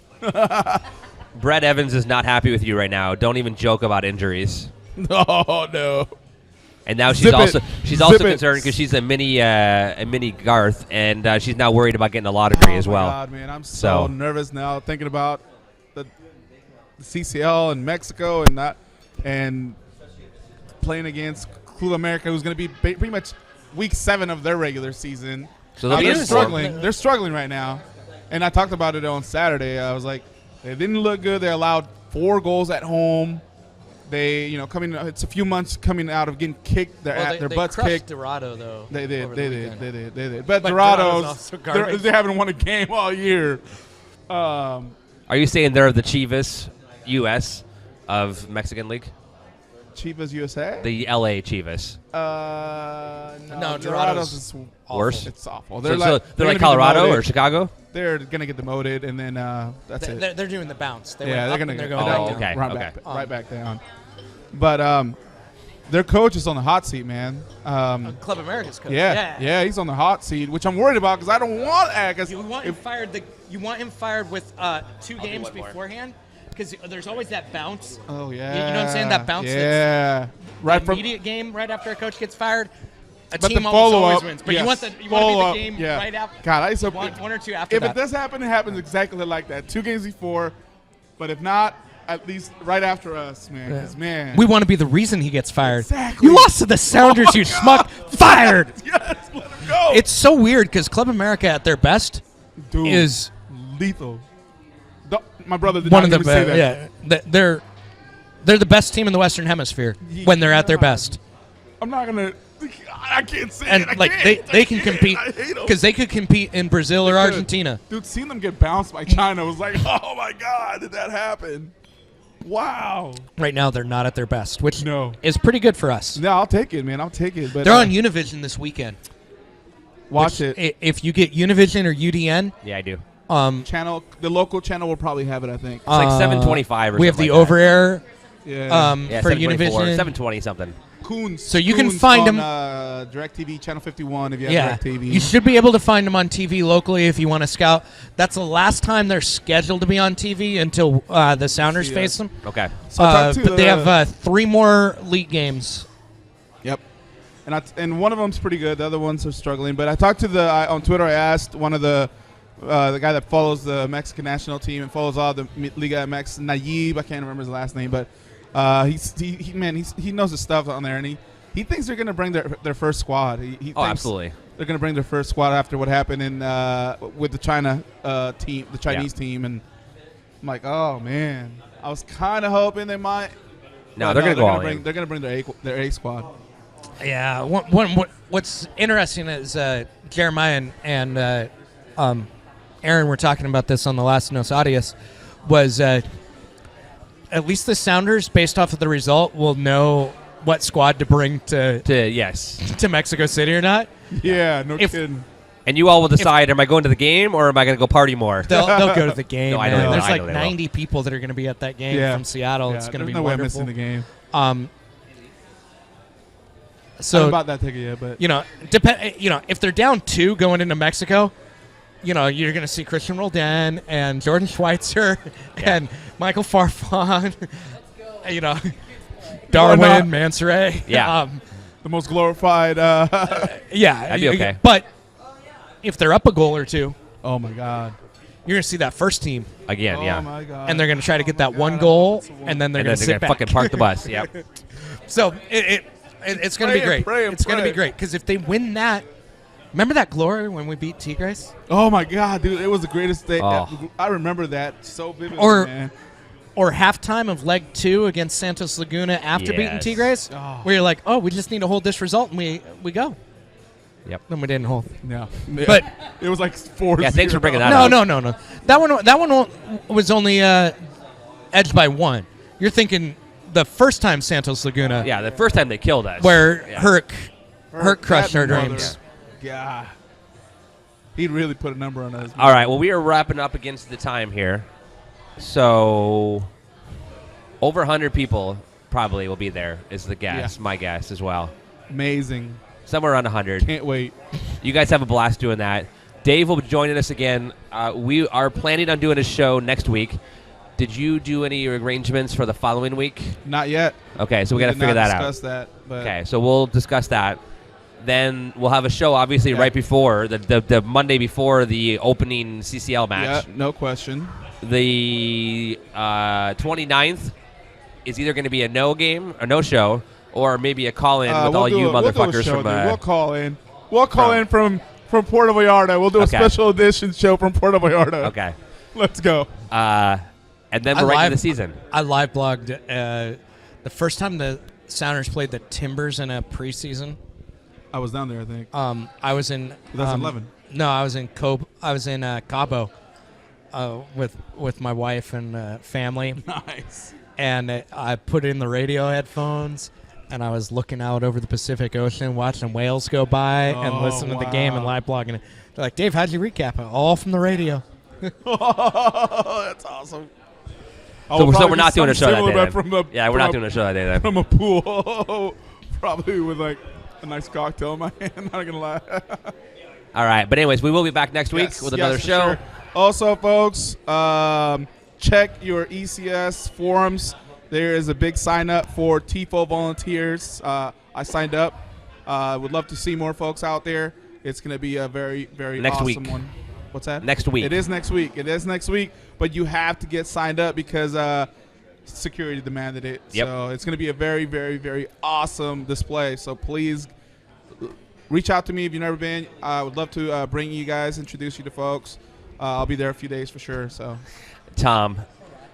Brett Evans is not happy with you right now. Don't even joke about injuries. Oh no. And now she's Zip it. also Zip it. concerned because she's a mini Garth, and she's now worried about getting a law degree as well. Oh my God, man, I'm So- so nervous now thinking about the CCL in Mexico and playing against Club America, who's going to be pretty much week 7 of their regular season. So they'll be They're in form. struggling. They're struggling right now, and I talked about it on Saturday. I was like, they didn't look good. They allowed 4 goals at home. They, coming. It's a few months coming out of getting kicked. Their butts crushed kicked. Dorado though. They did. over They the did. weekend. They did. But Dorado's Dorados, also garbage. they haven't won a game all year. Are you saying they're the Chivas U.S. of Mexican League? Chivas USA. The L.A. Chivas. No, Dorados is awful. Worse? It's awful. They're they're like gonna be Colorado demoted. or Chicago? They're gonna get demoted, and then that's it. They're doing the bounce. They Yeah, went they're up gonna and go going Oh, back down. okay. right back down. But their coach is on the hot seat, man. Club America's coach. Yeah, he's on the hot seat, which I'm worried about because I don't want Agus. You want him fired. You want him fired with 2 games one more. beforehand, because there's always that bounce. Oh yeah, You know what I'm saying? That bounce. Yeah, right from immediate game right after a coach gets fired. A but team the almost follow always up wins. But yes. you want to be Follow-up, the game yeah. right after. God, I used to one or two after if that. it does happen, it happens exactly like that. 2 games before, but if not, at least right after us, man. 'Cause, man, We want to be the reason he gets fired. Exactly. You lost to the Sounders, you schmuck. Fired. yes, let him go. It's so weird because Club America at their best Dude, is lethal. My brother did one not of the even say best. that. Yeah, they're the best team in the Western Hemisphere when they're at their best. I'm not gonna. I can't say And it. I like can't. they I can can't. compete I hate 'em. because they could compete in Brazil or They could. Argentina. Dude, seeing them get bounced by China was like, oh my God, did that happen? Wow. Right now they're not at their best, which No. is pretty good for us. No, I'll take it, man. I'll take it. But They're on Univision this weekend. watch which, it. If you get Univision or UDN, Yeah, I do. Channel, the local channel will probably have it. I think. It's like 725 or we have something the like that. over-air Yeah. Yeah, for 724, Univision. 720 something. Coons. So you can Coons find on, them- DirecTV Channel 51 if you have Yeah, DirecTV. you should be able to find them on TV locally if you want to scout. That's the last time they're scheduled to be on TV until the Sounders See, face them. Okay. So talk to But they have 3 more league games. Yep. And one of them's pretty good. The other ones are struggling. But I talked to on Twitter. I asked one of the guy that follows the Mexican national team and follows all the Liga MX, Nayib. I can't remember his last name, but he knows his stuff on there, and he thinks they're gonna bring their first squad. He thinks Absolutely. they're gonna bring their first squad after what happened in with the China team, the Chinese team, and I'm like, oh man, I was kind of hoping they might. No, But they're gonna go all bring in. they're gonna bring their A squad. Yeah. What's interesting is Jeremiah and Aaron were talking about this on the last Nos Audios, was at least the Sounders, based off of the result, will know what squad to bring to Yes. Mexico City or not. Yeah, no If- kidding. And you all will decide, am I going to the game or am I going to go party more? They'll go to the game. No, I man. know There's they like will. 90 people that are going to be at that game Yeah. from Seattle. Yeah, It's going to there's be no way I'm wonderful. missing the game. I So haven't bought that ticket yet, but if they're down 2 going into Mexico, you're going to see Christian Roldan and Jordan Schweitzer and Michael Farfan, Darwin Mansoret. Yeah. the most glorified. Yeah. That'd be okay. But if they're up a goal or 2, Oh my God. you're going to see that first team, Again, Oh yeah. my God. and they're going to try to get that my one God, goal, that's a woman. and then they're And going then to they're sit going to back. fucking park the bus. Yep. So it's going to be great. Pray and It's going to be pray. great because if they win that, remember that glory when we beat Tigres? Oh my God, dude! It was the greatest day. Oh. I remember that so vividly, Or- man. Or halftime of leg 2 against Santos Laguna after beating Yes. Tigres, Oh. where you're like, oh, we just need to hold this result, and we go. Yep. Then we didn't hold. Yeah, But- it was like 4. Yeah, thanks for bringing that No, up. no. That one was only edged by 1. You're thinking the first time Santos Laguna, Yeah, the first time they killed us. where Yeah. Herc crushed our That dreams. mother. Yeah, he really put a number on us. All right, well, we are wrapping up against the time here. So, over 100 people probably will be there, is the guess, Yeah. my guess as well. Amazing. Somewhere around 100. Can't wait. You guys have a blast doing that. Dave will be joining us again. We are planning on doing a show next week. Did you do any arrangements for the following week? Not yet. Okay, so we got to did figure not that out. discuss that. But Okay, so we'll discuss that. Then we'll have a show, obviously, Yeah. right before, the Monday before the opening CCL match. Yeah, no question. The 29th is either going to be a no game, a no show, or maybe a call-in with all you we'll do a motherfuckers show, from... dude. We'll call in. We'll call from- in from Puerto Vallarta. We'll do a Okay. special edition show from Puerto Vallarta. Okay. Let's go. And then we're right into the season. I live blogged the the first time the Sounders played the Timbers in a preseason. I was down there, I think. I was in 2011. No, I was in Cabo with my wife and family. Nice. And I put in the radio headphones, and I was looking out over the Pacific Ocean, watching whales go by, and listening to the game and live blogging it. They're like, Dave, how'd you recap it? All from the radio. That's awesome. So we're not doing a show that day. We're not doing a show that day then. From a pool, probably with like a nice cocktail in my hand. Not gonna lie. All right, but anyways, we will be back next week with another for show. Sure. Also, folks, check your ECS forums. There is a big sign up for TIFO volunteers. I signed up. Would love to see more folks out there. It's going to be a very, very next awesome week. one. What's that? Next week. It is next week. But you have to get signed up because security demanded it. Yep. So it's going to be a very, very, very awesome display. So please reach out to me if you've never been. I would love to bring you guys, introduce you to folks. I'll be there a few days for sure. So, Tom,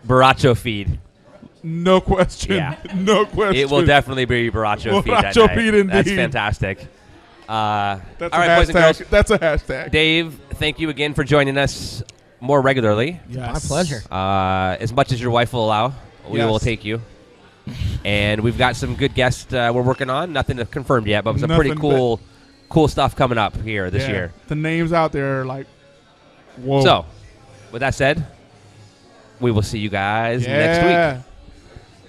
Baracho feed. No question. Yeah. No question. It will definitely be Baracho feed that Baracho night. feed indeed. That's fantastic. That's all a right, boys and girls. That's a hashtag. Dave, thank you again for joining us more regularly. Yes. My pleasure. As much as your wife will allow, we will take you. And we've got some good guests we're working on. Nothing confirmed yet, but some pretty cool stuff coming up here this year. The names out there are like, whoa. So, with that said, we will see you guys next week.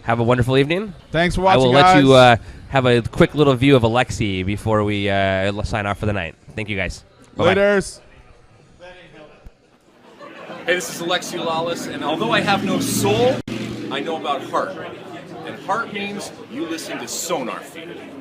Have a wonderful evening. Thanks for watching, I will guys. let you have a quick little view of Alexi before we sign off for the night. Thank you, guys. Bye-bye. Laters. Hey, this is Alexi Lawless, and although I have no soul, I know about heart. And heart means you listen to SonarFeed.